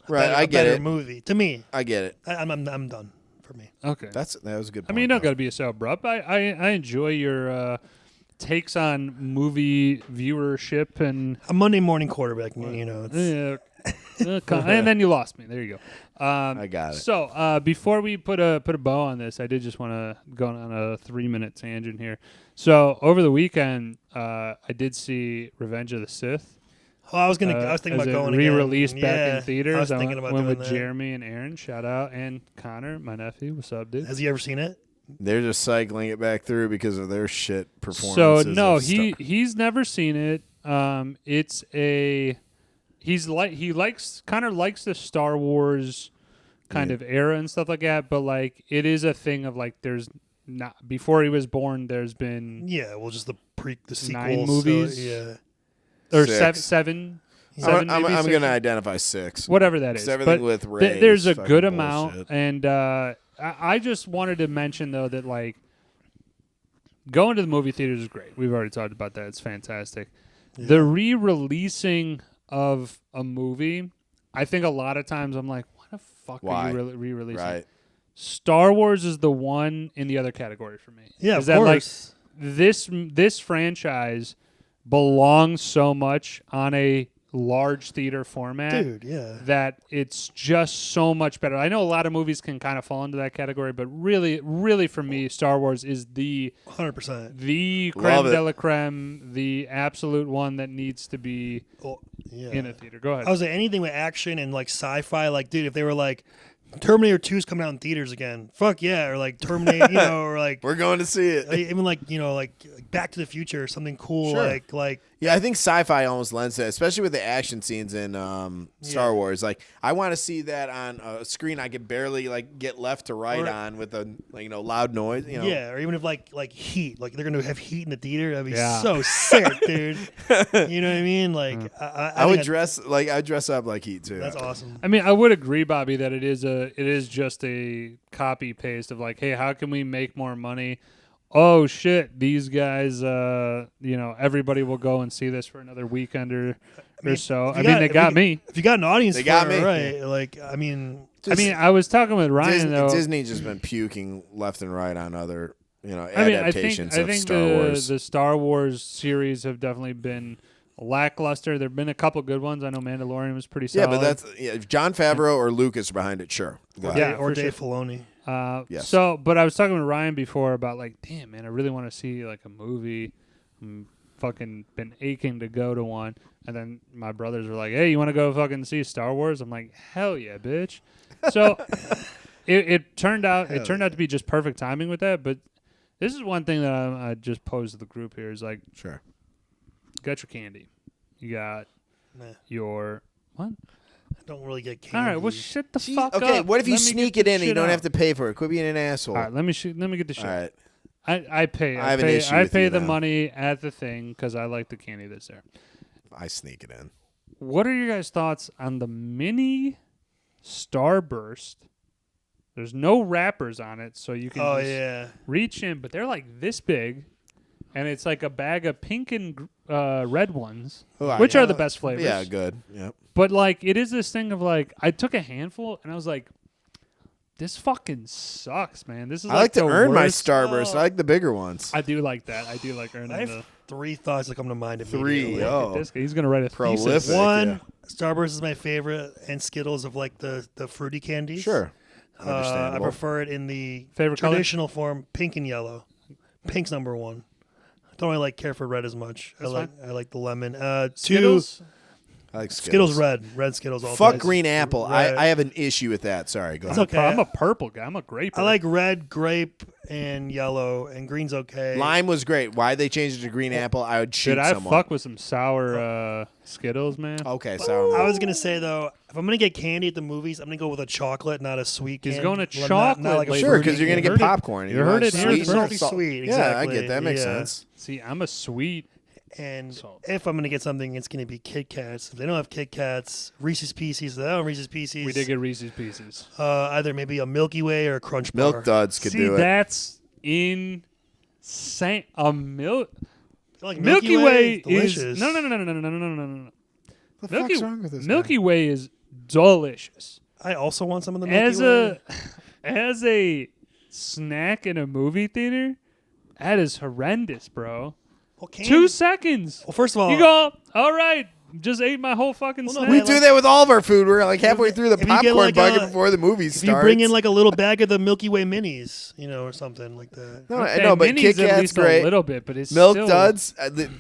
a better movie. To me, I get it. I'm done. For me. Okay. That was a good point. I mean, you don't got to be so abrupt. I enjoy your takes on movie viewership and A Monday morning quarterbacking, you know. It's, and then you lost me. There you go. I got it. So before we put a bow on this, I did just want to go on a 3-minute tangent here. So over the weekend, I did see Revenge of the Sith. Oh, I was thinking about going re-released again. back in theaters. I was thinking about went doing with that. Jeremy and Aaron. Shout out, and Connor, my nephew. What's up, dude? Has he ever seen it? They're just cycling it back through because of their shit So performances. no, he's never seen it. It's a Connor likes the Star Wars kind of era and stuff like that, but like it is a thing of like there's not before he was born. There's been Just the sequels, 9 movies. So, yeah. Or 6. seven. I'm maybe going 6. to identify 6. Whatever that is. Everything But with Rey there's is a good fucking amount, bullshit. and I just wanted to mention though that like going to the movie theaters is great. We've already talked about that. It's fantastic. Yeah. The re-releasing of a movie, I think a lot of times I'm like, why the fuck Why? are you re-releasing? Right. Star Wars is the one in the other category for me. Yeah, is of course. Like this franchise belongs so much on a large theater format. Dude, yeah. That it's just so much better. I know a lot of movies can kind of fall into that category, but really, really for me, Star Wars is the 100%. the Love creme it. de la creme, the absolute one that needs to be Yeah. in a theater. Go ahead. I was like, anything with action and like sci-fi, like, dude, if they were like, Terminator 2 is coming out in theaters again, fuck yeah, or like Terminator, or like, We're going to see it. even like, like Back to the Future, something cool, Sure. like. Yeah, I think sci-fi almost lends to it, especially with the action scenes in Star Wars. Like, I want to see that on a screen I could barely like get left to right on with a loud noise. You know? Yeah, or even if like heat, like they're gonna have heat in the theater, that'd be Yeah. so sick, dude. You know what I mean? Like, I would dress up like Heat too. That's awesome. I mean, I would agree, Bobby, that it is just a copy paste of like, hey, how can we make more money? Oh shit, these guys, everybody will go and see this for another weekend or so. They got me. If you got an audience, They got for it, me. right? Like, I mean, I was talking with Ryan though. Disney's just been puking left and right on other I adaptations think of Star Wars. the Star Wars series have definitely been lackluster. There've been a couple good ones. I know Mandalorian was pretty solid. Yeah, but that's if John Favreau or Lucas are behind it, sure. Go ahead. Yeah, or for Dave sure. Filoni. Yes. So, but I was talking with Ryan before about like, damn man, I really want to see like a movie. I'm fucking been aching to go to one, and then my brothers were like, hey, you want to go fucking see Star Wars? I'm like, hell yeah, bitch. So it turned out to be just perfect timing with that. But this is one thing that I just posed to the group here is like, Sure. got your candy, you got Nah, your what? I don't really get candy. All right, well, shut the fuck Okay, up. what if you Let me sneak get it this in and you shit don't out. have to pay for it? Quit being an asshole. All right, let me get the shit. All right. I pay. I have an issue I with pay you the now. money at the thing because I like the candy that's there. I sneak it in. What are your guys' thoughts on the mini Starburst? There's no wrappers on it, so you can just reach in, but they're like this big, and it's like a bag of pink and red ones, which are the best flavors. Yeah, good. Yep. But like, it is this thing of like, I took a handful and I was like, this fucking sucks, man. This is I like to the earn my worst. Starburst. I like the bigger ones. I do like that. I do like earning I the. have 3 thoughts that come to mind. Three, immediately. oh. This guy, he's gonna write a Prolific. thesis. One, yeah. Starburst is my favorite, and Skittles of like the fruity candies. Sure. I Understandable. prefer it in the Favorite color? traditional form, pink and yellow. Pink's number 1. I don't really care for red as much. That's I like the lemon. 2, Skittles. I like Skittles red Skittles. All Fuck day. green apple. Red. I have an issue with that. Sorry, go It's ahead. okay. I'm a purple guy. I'm a grape. I like red, grape, and yellow, and green's okay. Lime was great. Why they changed it to green apple? I would shoot Dude, I someone. fuck with some sour Skittles, man. Okay, sour. I was gonna say though, if I'm gonna get candy at the movies, I'm gonna go with a chocolate, not a sweet. He's candy. going to Not chocolate like a later. Sure, fruity because you're gonna candy. get popcorn. You heard want it here sweet, first. Salty, salt. sweet. Yeah, I Exactly. get that. Makes Yeah. sense. See, I'm a sweet. And So- if I'm gonna get something, it's gonna be Kit Kats. If they don't have Kit Kats, Reese's Pieces. If they don't have Reese's Pieces. We did get Reese's Pieces. Either maybe a Milky Way or a Crunch Bar. Milk duds could See, do it. that's insane. A Like Milky Way delicious. is no. What the Milky, fuck's wrong with this Milky Way is delicious. I also want some of the Milky Way. As a snack in a movie theater, that is horrendous, bro. Well, 2 seconds. Well, first of all, You go, all right, just ate my whole fucking Well, no, snack. We man, do that with all of our food. We're like halfway through the if you get popcorn like bucket a- before the movie if starts. you bring in like a little bag of the Milky Way minis, or something like that. no, I Okay, know, but minis Kit at Kat's least great. a little bit, but it's Milk still, Duds,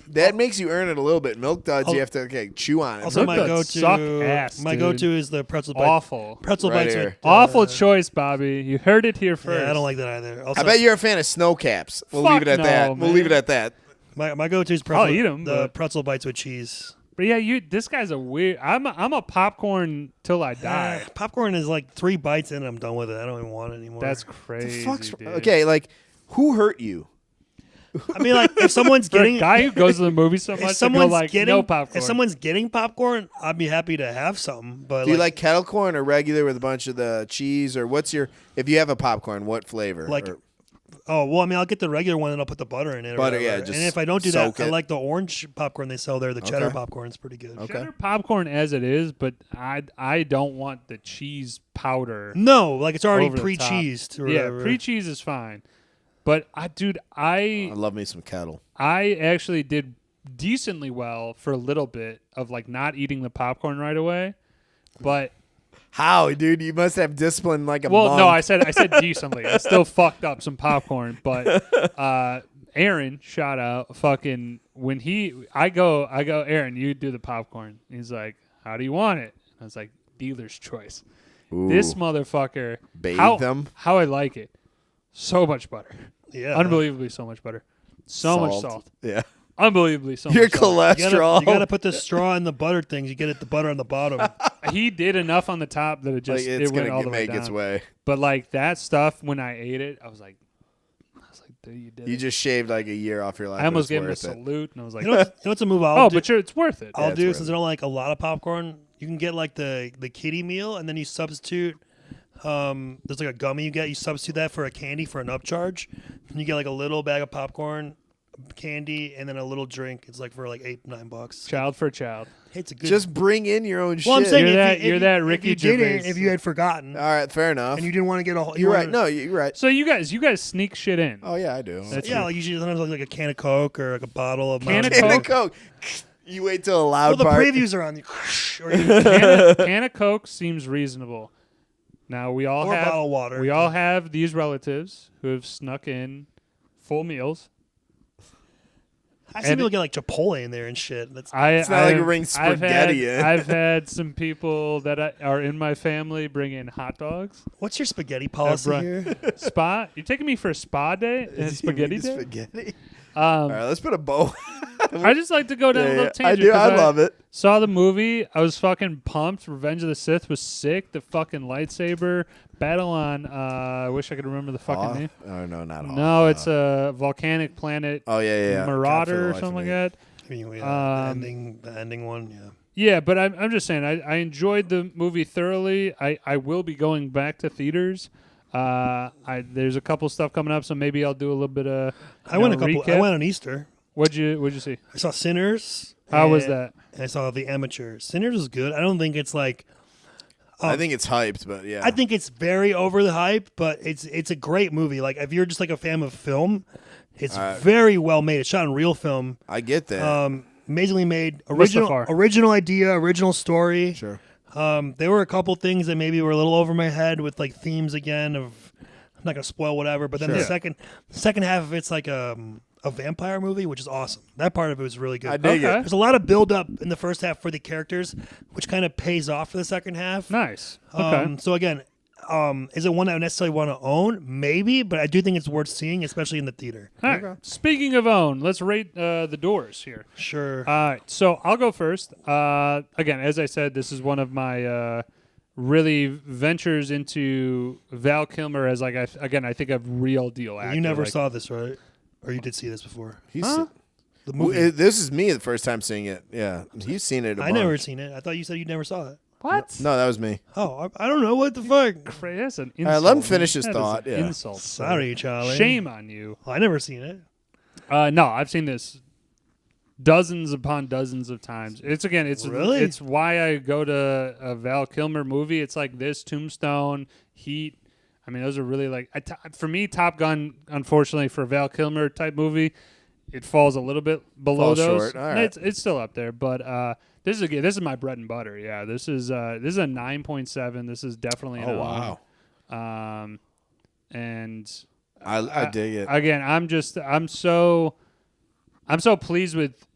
that makes you earn it a little bit. Milk Duds, I'll- you have to chew on it. Also, Milk my Duds go-to, suck ass, my dude. go-to is the pretzel bites. awful. Pretzel Right bites. here. With, Awful choice, Bobby. You heard it here first. Yeah, I don't like that either. Also, I bet you're a fan of snow caps. We'll Fuck leave it at no, that. We'll man. leave it at that. my go-to is pretzel. I'll eat 'em, The but- pretzel bites with cheese. But yeah, this guy's a weird. I'm a popcorn till I die. Popcorn is like 3 bites in and I'm done with it. I don't even want it anymore. That's The crazy. fuck's dude. okay? Like, who hurt you? I mean, like if someone's For getting a guy who goes to the movie so if much, to go someone's like getting no popcorn. if someone's getting popcorn, I'd be happy to have some. But Do you like kettle corn or regular with a bunch of the cheese, or what's your? If you have a popcorn, what flavor? Like- Or- oh well, I mean, I'll get the regular one and I'll put the butter in it. or Butter, whatever. yeah, just and if I don't do that, soak I it. like the orange popcorn they sell there. The cheddar Okay. popcorn is pretty good. Okay. cheddar popcorn as it is, but I don't want the cheese powder. No, like it's already Over the top. pre-cheesed or Yeah, whatever. pre-cheese is fine. But I love me some kettle. I actually did decently well for a little bit of like not eating the popcorn right away. But How, dude? You must have discipline like a well, monk. no, I said decently. I still fucked up some popcorn, but Aaron, shout out, fucking when I go, Aaron, you do the popcorn. He's like, how do you want it? I was like, dealer's choice. Ooh. This motherfucker, Bathe how them? how I like it, so much butter, Yeah, unbelievably so much butter, so much salt, Yeah. unbelievably so Your much salt. cholesterol. You gotta put the straw in the butter things. You get it the butter on the bottom. He did enough on the top that it like, just it's it went gonna all the way make its down. way. But like that stuff, when I ate it, I was like, dude, you did You it. just shaved like a year off your life. I almost but gave him a it's worth it. salute, and I was like, You know what's a move I'll oh, do? but it's worth it. I'll it's do worth since it. I don't like a lot of popcorn. You can get like the kiddie meal, and then you substitute. There's like a gummy you get. You substitute that for a candy for an upcharge, and you get like a little bag of popcorn, candy, and then a little drink. It's like for like $8-9. Child for child. It's a good. Just bring in your own well, I'm shit. saying You're if that- you, you're if that you, Ricky if you didn't, Gervais. if you had forgotten All right, fair enough. and you didn't want to get a whole. You're right. No, you're right. So you guys sneak shit in. Oh yeah, I do. That's yeah, like usually sometimes like a can of Coke or like a bottle of Can of Mountain Can Dew. of Coke. You wait till a Well, loud the part. previews are on. Or you, Can of Coke seems reasonable. Now we all or a have bottle of water. we all have these relatives who have snuck in full meals. I see and- people get like Chipotle in there and shit. That's It's not like you bring spaghetti in. I've had some people that are in my family bring in hot dogs. what's your spaghetti policy run- here? Spa? You're taking me for a spa day? You Spaghetti need day? Spaghetti. All right, let's put a bow. I just like to go down a little I tangent. do. 'cause I love it. Saw the movie. I was fucking pumped. Revenge of the Sith was sick. The fucking lightsaber battle on. I wish I could remember the fucking name. Oh no, not all. No, it's a volcanic planet. Oh yeah. Marauder or something like that. Anyway, the ending one, yeah. Yeah, but I'm just saying I enjoyed the movie thoroughly. I will be going back to theaters. There's a couple stuff coming up, so maybe I'll do a little bit of. I went recap. I went on Easter. What'd you see? I saw Sinners. How was and- that? And I saw The Amateur. Sinners was good. I don't think it's like. I think it's hyped, but yeah. I think it's very over the hype, but it's a great movie. Like if you're just like a fan of film, it's very well made. It's shot in real film. I get that. Amazingly made. Mustafar. Original idea, original story. Sure. There were a couple things that maybe were a little over my head with like themes again of I'm not gonna spoil whatever, but then the second half of it's like a vampire movie, which is awesome. That part of it was really good. I dig Okay. it. There's a lot of build up in the first half for the characters, which kind of pays off for the second half. Nice. Okay. So again, is it one I would necessarily want to own? Maybe, but I do think it's worth seeing, especially in the theater. All right. Speaking of own, let's rate the Doors here. Sure. All right, so I'll go first. Again, as I said, this is one of my really ventures into Val Kilmer as like I think a real deal actor. you never like, saw this, right? Or you did see this before? He's, The movie. This is me the first time seeing it. Yeah, he's seen it. I never seen it. I thought you said you never saw it. What? No, that was me. Oh, I don't know what the fuck. That's an insult. All right, let him finish his That is an thought, yeah. Insult. Sorry, Charlie. Shame on you. I never seen it. No, I've seen this dozens upon dozens of times. Really? It's why I go to a Val Kilmer movie. It's like this, Tombstone, Heat. I mean, those are really like for me, Top Gun. Unfortunately, for a Val Kilmer type movie, it falls a little bit below Falls those. short. All right. It's still up there, but this is my bread and butter. Yeah, this is a 9.7. This is definitely an Oh, wow. And I dig it. again, I'm so pleased with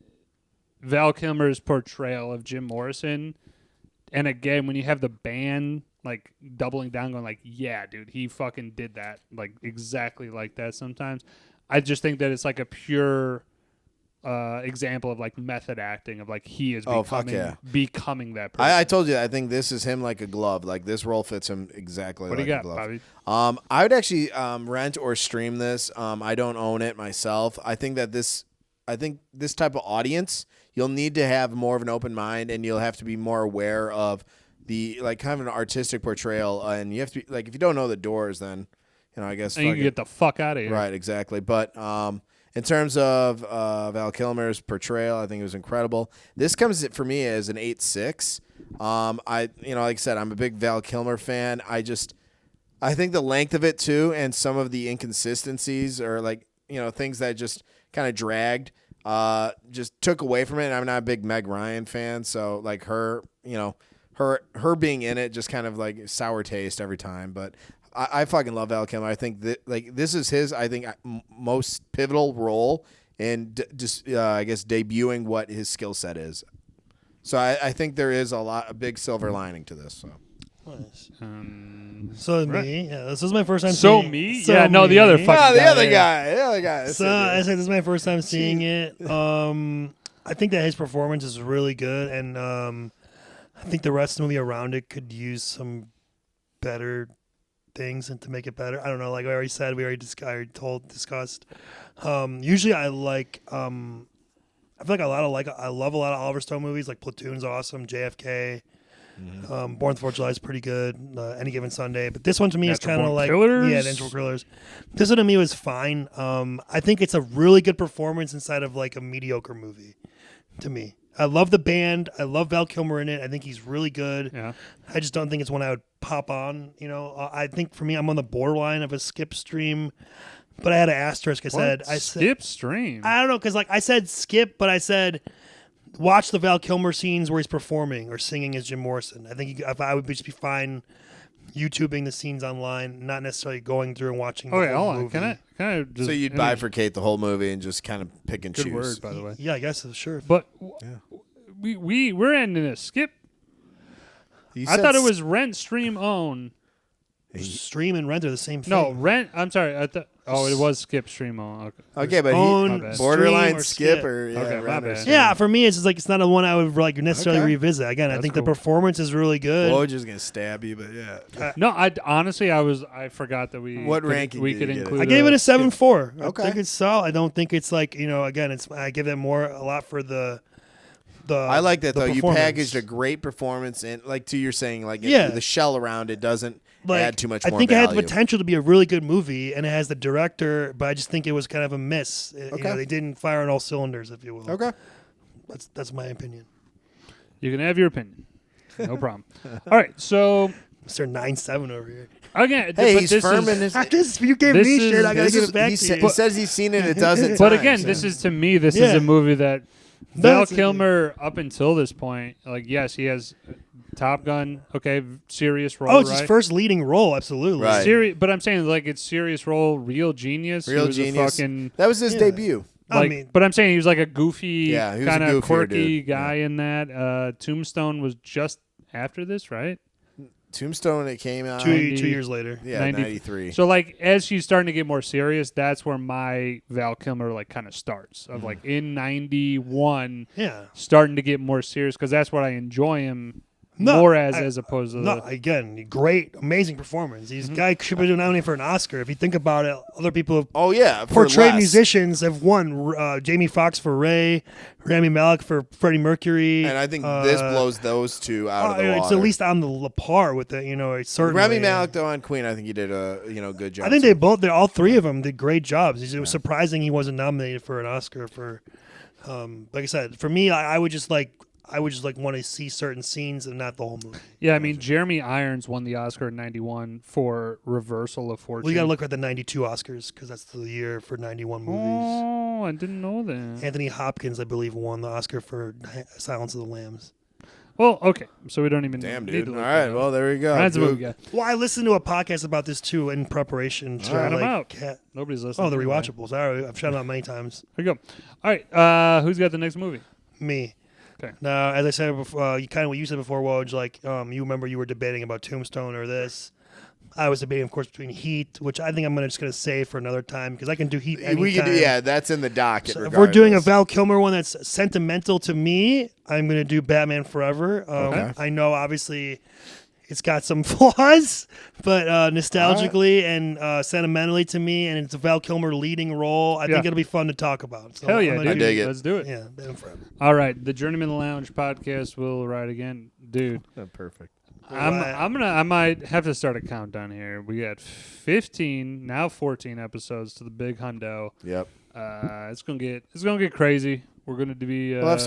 Val Kilmer's portrayal of Jim Morrison. And again, when you have the band like doubling down, going like, yeah, dude, he fucking did that, like exactly like that. Sometimes I just think that it's like a pure example of like method acting of like he is becoming that person. I told you, I think this is him like a glove. Like this role fits him exactly What like do you a got, glove. Bobby? I would actually rent or stream this. I don't own it myself. I think this type of audience, you'll need to have more of an open mind, and you'll have to be more aware of the like kind of an artistic portrayal. And you have to be like, if you don't know the Doors, then I guess And you can get the fuck out of here. Right, exactly. But in terms of Val Kilmer's portrayal, I think it was incredible. This comes for me as an 8.6. Like I said, I'm a big Val Kilmer fan. I think the length of it too, and some of the inconsistencies or like things that just kind of dragged, just took away from it. And I'm not a big Meg Ryan fan, so like her being in it just kind of like sour taste every time. But I fucking love Val Kilmer. I think that like this is his most pivotal role in I guess debuting what his skill set is. So I think there is a big silver lining to this. So. Nice. Right. Me, yeah, this is my first time. The other fucking the other guy. So I said this is my first time seeing it. I think that his performance is really good, and I think the rest of the movie around it could use some better things and to make it better. I don't know. Like I already said, discussed. Usually, I like. I feel like I love a lot of Oliver Stone movies. Like Platoon's awesome. JFK. Mm-hmm. Born the 4th of July is pretty good. Any Given Sunday, but this one to me is kind of like Natural Killers. This one to me was fine. I think it's a really good performance inside of like a mediocre movie. To me, I love the band. I love Val Kilmer in it. I think he's really good. Yeah. I just don't think it's one I would pop on. I think for me, I'm on the borderline of a skip stream. But I had an asterisk. I said skip stream. I don't know because like I said skip, but I said. Watch the Val Kilmer scenes where he's performing or singing as Jim Morrison. I think I would just be fine YouTubing the scenes online, not necessarily going through and watching the whole movie. Can I just, so you'd bifurcate the whole movie and just kind of pick and choose. Good word, by the way. Yeah, I guess so, sure. But we're ending a skip. I thought it was rent, stream, own. Stream and rent are the same thing. No, rent. I'm sorry. It was skip, stream, own. Okay, but borderline skip or my bad. Yeah, for me, it's just like it's not a one I would like necessarily revisit. Again, I think the performance is really good. Well, just gonna stab you, but yeah. No, I forgot that we. What ranking we did could you get include? I gave it a 7.4. Okay. I think it's solid. I don't think it's like again, I give it a lot for the. I like that though. You packaged a great performance in, like you're saying, like the shell around it doesn't add too much. I think it had the potential to be a really good movie, and it has the director, but I just think it was kind of a miss. They didn't fire on all cylinders, if you will. Okay, that's my opinion. You can have your opinion, no problem. All right, so Mr. 9.7 over here. Again, hey, he's firm in his. You gave me shit. I gotta give it back to you. He says he's seen it a dozen times. But again, this is to me. This is a movie that. Val Kilmer, up until this point, like yes, he has Top Gun, serious role. Oh, it's his first leading role, absolutely. Right. But I'm saying like it's serious role, real genius. That was his debut. But I'm saying he was like a goofy, kind of quirky dude. guy in that. Tombstone was just after this, right? Tombstone, it came out 2 years later. Yeah, 93. So like as she's starting to get more serious, that's where my Val Kilmer like kind of starts of like in 91, starting to get more serious because that's what I enjoy him more as opposed to again, great, amazing performance. He's guy should be nominated for an Oscar. If you think about it, other people have portrayed musicians have won. Jamie Foxx for Ray, Rami Malek for Freddie Mercury, and I think this blows those two out of the water. It's at least on the par with it. Certainly. Rami Malek though on Queen, I think he did a good job. I think all three of them did great jobs. It was surprising he wasn't nominated for an Oscar for. Like I said, for me, I would just like. I would just like want to see certain scenes and not the whole movie. Yeah, I mean, Jeremy Irons won the Oscar in '91 for Reversal of Fortune. Well, you got to look at the '92 Oscars because that's the year for '91 movies. Oh, I didn't know that. Anthony Hopkins, I believe, won the Oscar for Silence of the Lambs. Well, okay, so we don't even Damn, need dude. to All look right, that up. well, there we go. Ryan's a movie guy. Well, I listened to a podcast about this too in preparation. To, Shout 'em out. Cat- Nobody's listening. Oh, the anyway. rewatchables. I've shouted them out many times. There you go. All right, who's got the next movie? Me. Okay. Now, as I said before, you kind of what you said before, Woj, like you remember you were debating about Tombstone or this. I was debating, of course, between Heat, which I think I'm just going to save for another time because I can do Heat anytime. We can do, yeah, that's in the docket. So if we're doing a regardless. Val Kilmer one that's sentimental to me, I'm going to do Batman Forever. Okay. I know, obviously, it's got some flaws, but nostalgically and sentimentally to me, and it's a Val Kilmer leading role, I think it'll be fun to talk about. So Hell yeah, I'm dude. gonna I dig it. Let's do it. Yeah, Batman Forever. All right, the Journeymen Lounge podcast will ride again, dude. Perfect. I might have to start a countdown here. We got 15, now 14 episodes to the big hundo. Yep. It's gonna get crazy. We're gonna be We'll have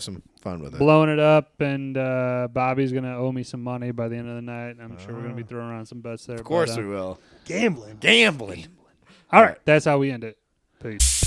some fun with it. blowing it up, and Bobby's gonna owe me some money by the end of the night. I'm sure we're gonna be throwing around some bets there. Of course we will. Gambling. Gambling. All right, that's how we end it. Peace.